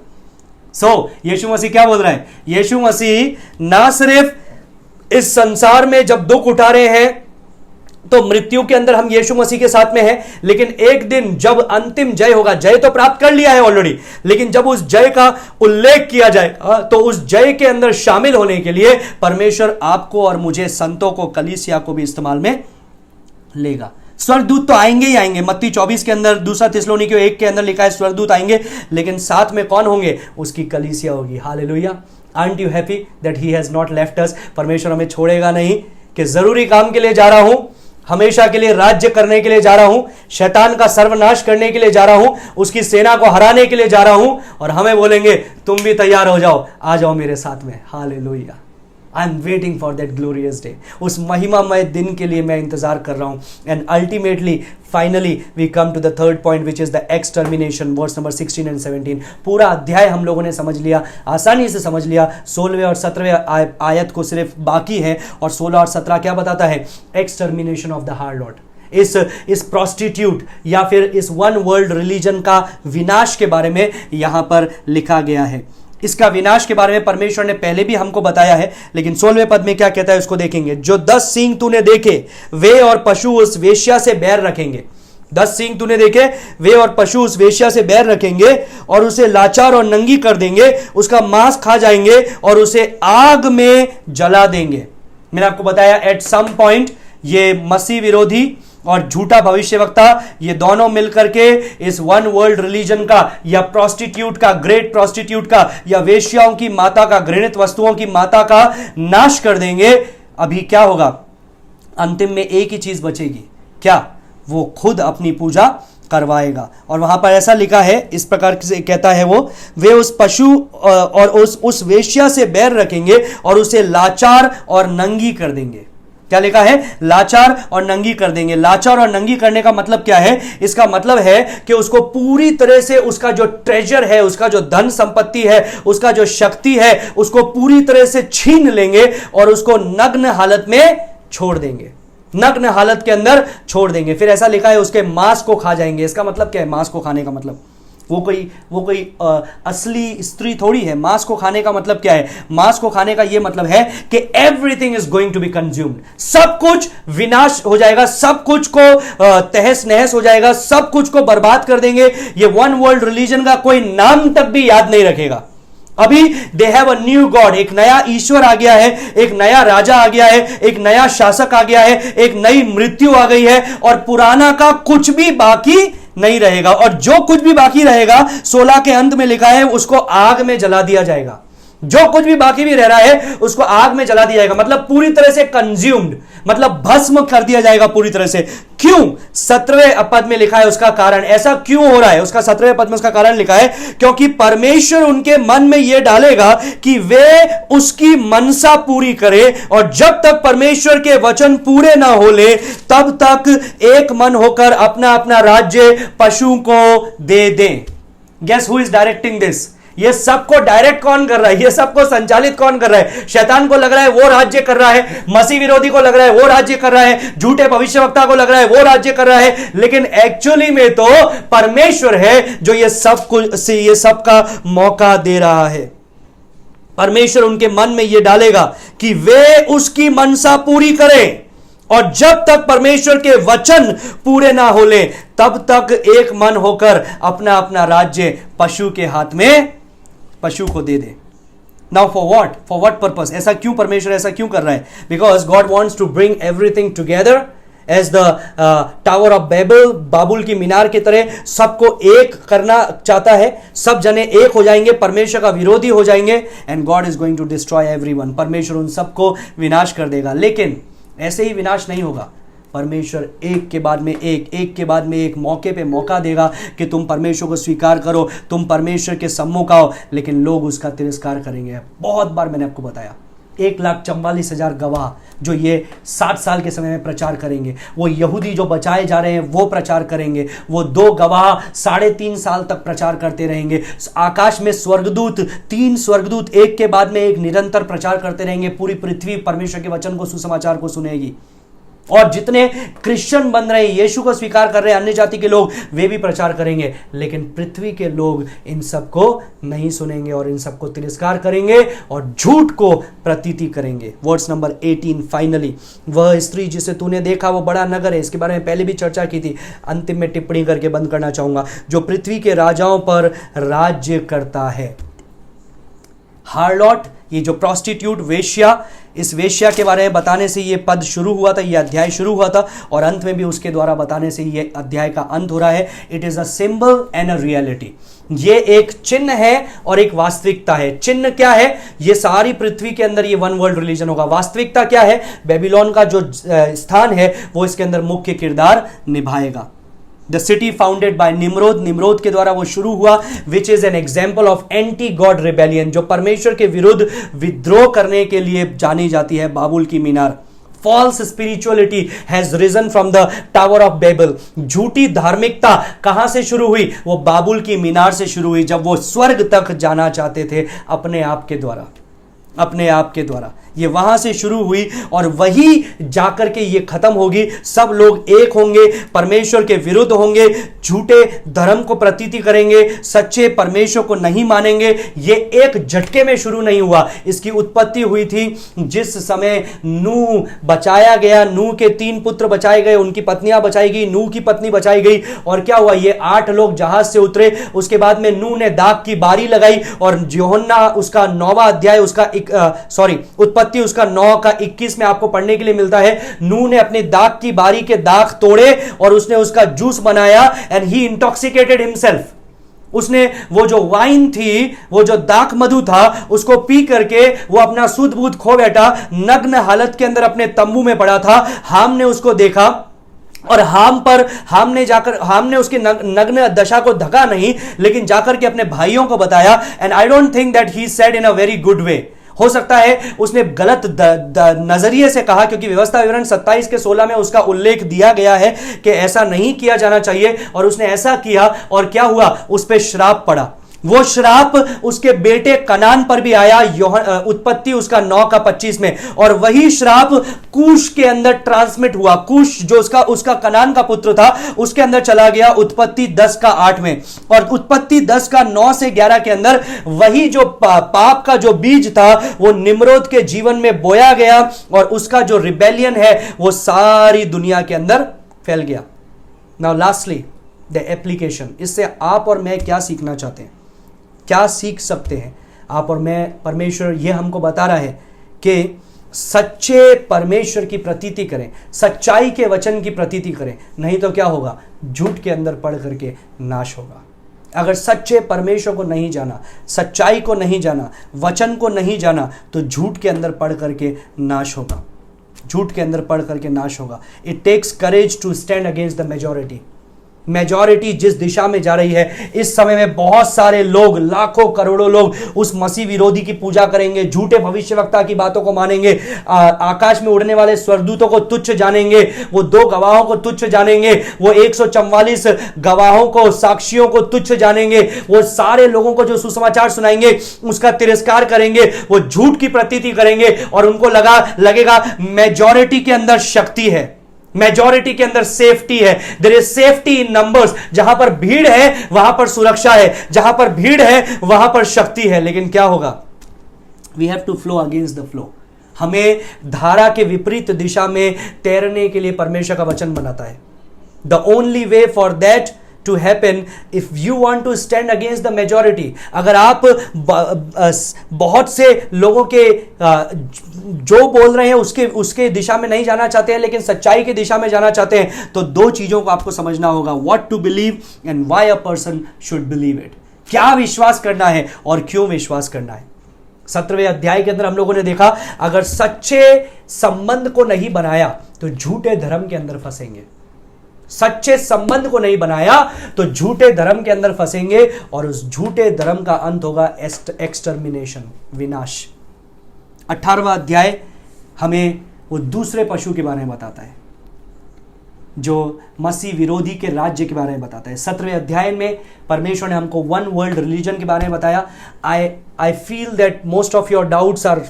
सो यीशु मसीह क्या बोल रहा है? यीशु मसीह ना सिर्फ इस संसार में जब दुख उठा रहे हैं तो मृत्यु के अंदर हम यीशु मसीह के साथ में हैं, लेकिन एक दिन जब अंतिम जय होगा, जय तो प्राप्त कर लिया है ऑलरेडी, लेकिन जब उस जय का उल्लेख किया जाएगा तो उस जय के अंदर शामिल होने के लिए परमेश्वर आपको और मुझे, संतों को, कलीसिया को भी इस्तेमाल में लेगा। स्वर्गदूत तो आएंगे ही आएंगे। मत्ती 24 के अंदर, दूसरा थिस्सलुनीकियों 1 के अंदर लिखा है स्वर्गदूत आएंगे, लेकिन साथ में कौन होंगे? उसकी कलीसिया होगी। Hallelujah. Aren't you happy that he has not left अस? परमेश्वर हमें छोड़ेगा नहीं कि जरूरी काम के लिए जा रहा हूं, हमेशा के लिए राज्य करने के लिए जा रहा हूं, शैतान का सर्वनाश करने के लिए जा रहा हूं, उसकी सेना को हराने के लिए जा रहा हूं, और हमें बोलेंगे तुम भी तैयार हो जाओ, आ जाओ मेरे साथ में। Hallelujah. I am waiting for that glorious day. उस महिमामय दिन के लिए मैं इंतजार कर रहा हूं। And ultimately finally we come to the third point which is the extermination, verse number 16 and 17। पूरा अध्याय हम लोगों ने समझ लिया, आसानी से समझ लिया। 16वें और 17वें आयत को सिर्फ बाकी है, और 16 और 17 क्या बताता है? Extermination of the harlot. इस प्रोस्टिट्यूट या फिर इस वन वर्ल्ड रिलीजन का विनाश के बारे में यहां पर लिखा गया है। इसका विनाश के बारे में परमेश्वर ने पहले भी हमको बताया है, लेकिन 16वें पद में क्या कहता है उसको देखेंगे। जो 10 सींग तूने देखे वे और पशु उस वेश्या से बैर रखेंगे। 10 सींग तूने देखे वे और पशु उस वेश्या से बैर रखेंगे और उसे लाचार और नंगी कर देंगे, उसका मांस खा जाएंगे और उसे आग में जला देंगे। मैंने आपको बताया एट सम पॉइंट ये मसीह विरोधी और झूठा भविष्यवक्ता, ये दोनों मिलकर के इस वन वर्ल्ड रिलीजन का या प्रोस्टिट्यूट का, ग्रेट प्रोस्टिट्यूट का, या वेश्याओं की माता का, घृणित वस्तुओं की माता का नाश कर देंगे। अभी क्या होगा? अंतिम में एक ही चीज बचेगी। क्या? वो खुद अपनी पूजा करवाएगा। और वहां पर ऐसा लिखा है, इस प्रकार से कहता है वो, वे उस पशु और उस वेश्या से बैर रखेंगे और उसे लाचार और नंगी कर देंगे। क्या लिखा है? लाचार और नंगी कर देंगे। लाचार और नंगी करने का मतलब क्या है? इसका मतलब है कि उसको पूरी तरह से उसका जो ट्रेजर है, उसका जो धन संपत्ति है, उसका जो शक्ति है, उसको पूरी तरह से छीन लेंगे और उसको नग्न हालत में छोड़ देंगे, नग्न हालत के अंदर छोड़ देंगे। फिर ऐसा लिखा है उसके मांस को खा जाएंगे। इसका मतलब क्या है? मांस को खाने का मतलब वो कोई असली स्त्री थोड़ी है। मांस को खाने का मतलब क्या है? मांस को खाने का यह मतलब है कि everything is going to be consumed. सब कुछ विनाश हो जाएगा, सब कुछ को तहस नहस हो जाएगा, सब कुछ को बर्बाद कर देंगे। ये वन वर्ल्ड रिलीजन का कोई नाम तक भी याद नहीं रखेगा। अभी they have a new God, एक नया ईश्वर आ गया है, एक नया राजा आ गया है, एक नया शासक आ गया है, एक नई मृत्यु आ गई है, और पुराना का कुछ भी बाकी नहीं रहेगा। और जो कुछ भी बाकी रहेगा, 16 के अंत में लिखा है, उसको आग में जला दिया जाएगा। जो कुछ भी बाकी भी रह रहा है उसको आग में जला दिया जाएगा, मतलब पूरी तरह से कंज्यूम्ड, मतलब भस्म कर दिया जाएगा पूरी तरह से। क्यों? 17वें पद में लिखा है उसका कारण। ऐसा क्यों हो रहा है? उसका 17वें पद में उसका कारण लिखा है, क्योंकि परमेश्वर उनके मन में यह डालेगा कि वे उसकी मनसा पूरी करे, और जब तक परमेश्वर के वचन पूरे ना हो ले तब तक एक मन होकर अपना अपना राज्य पशु को दे दें। Guess who is directing this? ये सबको डायरेक्ट कौन कर रहा है? ये सबको संचालित कौन कर रहा है? शैतान को लग रहा है वो राज्य कर रहा है, मसीह विरोधी को लग रहा है वो राज्य कर रहा है, झूठे भविष्यवक्ता को लग रहा है वो राज्य कर रहा है, लेकिन एक्चुअली में तो परमेश्वर है जो ये सब कुछ, ये सब का मौका दे रहा है। परमेश्वर उनके मन में ये डालेगा कि वे उसकी मनसा पूरी करें, और जब तक परमेश्वर के वचन पूरे ना हो ले तब तक एक मन होकर अपना अपना राज्य पशु के हाथ में, पशु को दे दे। Now for what purpose? ऐसा क्यों परमेश्वर ऐसा क्यों कर रहा है? Because God wants to bring everything together as the tower of Babel, बाबुल की मीनार की तरह सबको एक करना चाहता है। सब जने एक हो जाएंगे, परमेश्वर का विरोधी हो जाएंगे, and God is going to destroy everyone. परमेश्वर उन सबको विनाश कर देगा। लेकिन ऐसे ही विनाश नहीं होगा। परमेश्वर एक के बाद में एक के बाद में एक मौके पे मौका देगा कि तुम परमेश्वर को स्वीकार करो, तुम परमेश्वर के सम्मुख आओ, लेकिन लोग उसका तिरस्कार करेंगे। बहुत बार मैंने आपको बताया, 1,44,000 गवाह जो ये 60 साल के समय में प्रचार करेंगे, वो यहूदी जो बचाए जा रहे हैं वो प्रचार करेंगे, वो 2 गवाह 3.5 साल तक प्रचार करते रहेंगे। आकाश में स्वर्गदूत, 3 स्वर्गदूत एक के बाद में एक निरंतर प्रचार करते रहेंगे। पूरी पृथ्वी परमेश्वर के वचन को, सुसमाचार को सुनेगी। और जितने क्रिश्चियन बन रहे हैं, यीशु को स्वीकार कर रहे हैं, अन्य जाति के लोग, वे भी प्रचार करेंगे, लेकिन पृथ्वी के लोग इन सबको नहीं सुनेंगे और इन सबको तिरस्कार करेंगे और झूठ को प्रतीति करेंगे। वर्ड्स नंबर 18, फाइनली, वह स्त्री जिसे तूने देखा वो बड़ा नगर है। इसके बारे में पहले भी चर्चा की थी, अंतिम में टिप्पणी करके बंद करना चाहूंगा। जो पृथ्वी के राजाओं पर राज्य करता है। हार्लॉट, ये जो प्रोस्टिट्यूट, वेश्या, इस वेश्या के बारे में बताने से ये पद शुरू हुआ था, ये अध्याय शुरू हुआ था, और अंत में भी उसके द्वारा बताने से ये अध्याय का अंत हो रहा है। It is a symbol and a reality. ये एक चिन्ह है और एक वास्तविकता है। चिन्ह क्या है? ये सारी पृथ्वी के अंदर ये वन वर्ल्ड रिलीजन होगा। वास्तविकता क्या है? बेबीलोन का जो स्थान है वो इसके अंदर मुख्य किरदार निभाएगा। The city founded by Nimrod, Nimrod के द्वारा वो शुरू हुआ, which is an example of anti God rebellion, जो परमेश्वर के विरुद्ध विद्रोह करने के लिए जानी जाती है। बाबुल की मीनार, false spirituality has risen from the tower of Babel. झूठी धार्मिकता कहां से शुरू हुई? वो बाबुल की मीनार से शुरू हुई, जब वो स्वर्ग तक जाना चाहते थे अपने आप के द्वारा, अपने आप के द्वारा। ये वहां से शुरू हुई और वही जाकर के ये खत्म होगी। सब लोग एक होंगे, परमेश्वर के विरुद्ध होंगे, झूठे धर्म को प्रतीति करेंगे, सच्चे परमेश्वर को नहीं मानेंगे। ये एक झटके में शुरू नहीं हुआ, इसकी उत्पत्ति हुई थी जिस समय नूह बचाया गया। नूह के 3 पुत्र बचाए गए, उनकी पत्नियां बचाई गई, नूह की पत्नी बचाई गई। और क्या हुआ? ये 8 लोग जहाज से उतरे। उसके बाद में नूह ने दाख की बारी लगाई और यूहन्ना उसका 9वां अध्याय, उसका उत्पत्ति उसका 9 का 21 में आपको पढ़ने के लिए मिलता है। नूह ने अपने दाख की बारी के दाख तोड़े और उसने उसका जूस बनाया, एंड ही इंटॉक्सिकेटेड हिमसेल्फ। उसने वो जो वाइन थी, वो जो दाख मधु था, उसको पी करके वो अपना सुध बुध खो बैठा। नग्न हालत के अंदर अपने तंबू में पड़ा था। हाम ने उसको देखा और हाम ने उसके नग्न दशा को ढका नहीं, लेकिन जाकर के अपने भाइयों को बताया। And I don't think that he said in a very good way. हो सकता है उसने गलत नजरिए से कहा, क्योंकि व्यवस्था विवरण 27 के 16 में उसका उल्लेख दिया गया है कि ऐसा नहीं किया जाना चाहिए, और उसने ऐसा किया और क्या हुआ? उस पर श्राप पड़ा। वो श्राप उसके बेटे कनान पर भी आया, उत्पत्ति उसका 9 का 25 में, और वही श्राप कूश के अंदर ट्रांसमिट हुआ। कूश जो उसका कनान का पुत्र था, उसके अंदर चला गया उत्पत्ति 10 का 8 में, और उत्पत्ति 10 का 9 से 11 के अंदर वही जो पाप का जो बीज था वो निम्रोद के जीवन में बोया गया, और उसका जो रिबेलियन है वो सारी दुनिया के अंदर फैल गया। Now lastly the application. इससे आप और मैं क्या सीखना चाहते हैं, क्या सीख सकते हैं आप और मैं? परमेश्वर ये हमको बता रहा है कि सच्चे परमेश्वर की प्रतीति करें, सच्चाई के वचन की प्रतीति करें, नहीं तो क्या होगा? झूठ के अंदर पड़ करके नाश होगा। अगर सच्चे परमेश्वर को नहीं जाना, सच्चाई को नहीं जाना, वचन को नहीं जाना, तो झूठ के अंदर पड़ करके नाश होगा। झूठ के अंदर पड़ करके नाश होगा। It takes courage to stand against the majority. Majority जिस दिशा में जा रही है, इस समय में बहुत सारे लोग, लाखों करोड़ों लोग उस मसीह विरोधी की पूजा करेंगे, झूठे भविष्यवक्ता की बातों को मानेंगे, आकाश में उड़ने वाले स्वर्गदूतों को तुच्छ जानेंगे, वो 2 गवाहों को तुच्छ जानेंगे, वो 144 गवाहों को, साक्षियों को तुच्छ जानेंगे, वो सारे लोगों को जो सुसमाचार सुनाएंगे उसका तिरस्कार करेंगे, वो झूठ की प्रतीति करेंगे, और उनको लगेगा मेजॉरिटी के अंदर शक्ति है, मेजॉरिटी के अंदर सेफ्टी है। There is safety in numbers. जहां पर भीड़ है वहां पर सुरक्षा है, जहां पर भीड़ है वहां पर शक्ति है। लेकिन क्या होगा? We have to flow against the flow. हमें धारा के विपरीत दिशा में तैरने के लिए परमेश्वर का वचन बनाता है। The only way for that to happen if you want to stand against the majority। अगर आप बहुत से लोगों के जो बोल रहे हैं उसके दिशा में नहीं जाना चाहते हैं, लेकिन सच्चाई की दिशा में जाना चाहते हैं, तो 2 चीजों को आपको समझना होगा, what to believe and why a person should believe it। क्या विश्वास करना है और क्यों विश्वास करना है। 17वें अध्याय के अंदर हम लोगों ने देखा, अगर सच्चे संबंध को नहीं बनाया तो झूठे धर्म के अंदर फंसेंगे। सच्चे संबंध को नहीं बनाया तो झूठे धर्म के अंदर फंसेंगे और उस झूठे धर्म का अंत होगा एक्सटर्मिनेशन, विनाश। 18वां अध्याय हमें वो दूसरे पशु के बारे में बताता है जो मसीह विरोधी के राज्य के बारे में बताता है। 17वें अध्याय में परमेश्वर ने हमको वन वर्ल्ड रिलीजन के बारे में बताया। I feel that most of your doubts are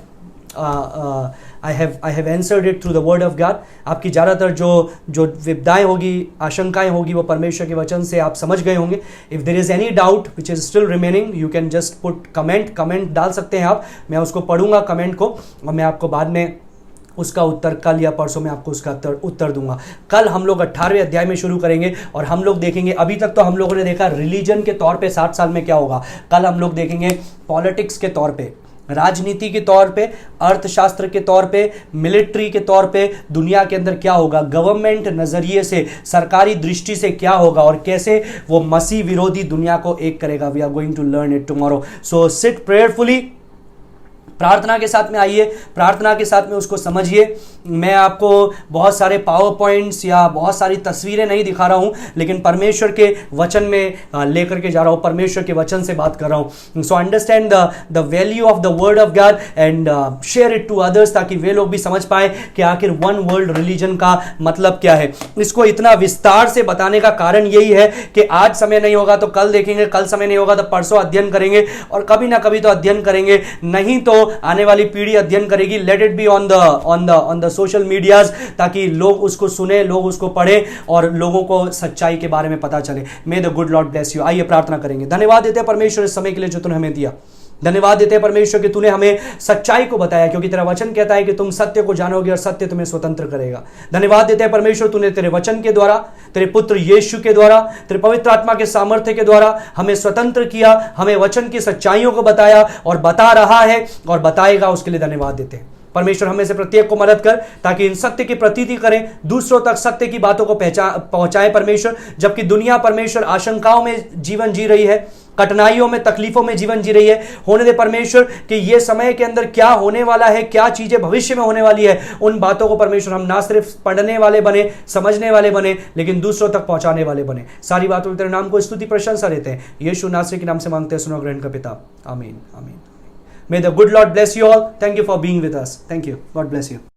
I have answered it through the word of God. आपकी ज़्यादातर जो विपदाएं होगी, आशंकाएं होगी, वो परमेश्वर के वचन से आप समझ गए होंगे। If there is any doubt which is still remaining, you can just put comment डाल सकते हैं आप। मैं उसको पढ़ूंगा कमेंट को और मैं आपको बाद में उसका उत्तर कल या परसों में आपको उसका उत्तर दूंगा। कल हम लोग 18वें अध्याय में शुरू करेंगे और हम लोग देखेंगे, अभी तक तो हम लोगों ने देखा रिलीजन के तौर पे 60 साल में क्या होगा। कल हम लोग देखेंगे पॉलिटिक्स के तौर पे, राजनीति के तौर पे, अर्थशास्त्र के तौर पे, मिलिट्री के तौर पे दुनिया के अंदर क्या होगा, गवर्नमेंट नजरिए से, सरकारी दृष्टि से क्या होगा और कैसे वो मसीह विरोधी दुनिया को एक करेगा। We are going to learn it tomorrow. So sit prayerfully, प्रार्थना के साथ में आइए, प्रार्थना के साथ में उसको समझिए। मैं आपको बहुत सारे पावर पॉइंट्स या बहुत सारी तस्वीरें नहीं दिखा रहा हूं, लेकिन परमेश्वर के वचन में लेकर के जा रहा हूं, परमेश्वर के वचन से बात कर रहा हूं। So understand the value of the word of God and share it to others, ताकि वे लोग भी समझ पाए कि आखिर वन वर्ल्ड रिलीजन का मतलब क्या है। इसको इतना विस्तार से बताने का कारण यही है कि आज समय नहीं होगा तो कल देखेंगे, कल समय नहीं होगा तो परसों अध्ययन करेंगे और कभी ना कभी तो अध्ययन करेंगे, नहीं तो आने वाली पीढ़ी अध्ययन करेगी। Let it be on the social medias, ताकि लोग उसको सुने, लोग उसको पढ़े और लोगों को सच्चाई के बारे में पता चले। मे the good Lord bless you. आइए प्रार्थना करेंगे। धन्यवाद देते हैं परमेश्वर इस समय के लिए जो तूने हमें दिया। धन्यवाद देते हैं परमेश्वर कि तूने हमें सच्चाई को बताया, क्योंकि तेरा वचन कहता है कि तुम सत्य को जानोगे और सत्य तुम्हें स्वतंत्र करेगा। धन्यवाद देते हैं परमेश्वर, तूने तेरे वचन के द्वारा, तेरे पुत्र यीशु के द्वारा, तेरे पवित्र आत्मा के सामर्थ्य के द्वारा हमें स्वतंत्र किया, हमें वचन की सच्चाइयों को बताया और बता रहा है और बताएगा। उसके लिए धन्यवाद देते हैं परमेश्वर। हमें से प्रत्येक को मदद कर ताकि इन सत्य की प्रतीति करें, दूसरों तक सत्य की बातों को पहुंचाएं परमेश्वर। जबकि दुनिया परमेश्वर आशंकाओं में जीवन जी रही है, कठिनाइयों में, तकलीफों में जीवन जी रही है, होने दे परमेश्वर कि ये समय के अंदर क्या होने वाला है, क्या चीजें भविष्य में होने वाली है, उन बातों को परमेश्वर हम ना सिर्फ पढ़ने वाले बने, समझने वाले बने, लेकिन दूसरों तक पहुंचाने वाले बने। सारी बातों में तेरे नाम को स्तुति प्रशंसा देते हैं, यीशु नासरी के नाम से मांगते हैं, सुनो ग्रहण का पिता, आमीन आमीन। May the good Lord bless you all. Thank you for being with us. Thank you. God bless you.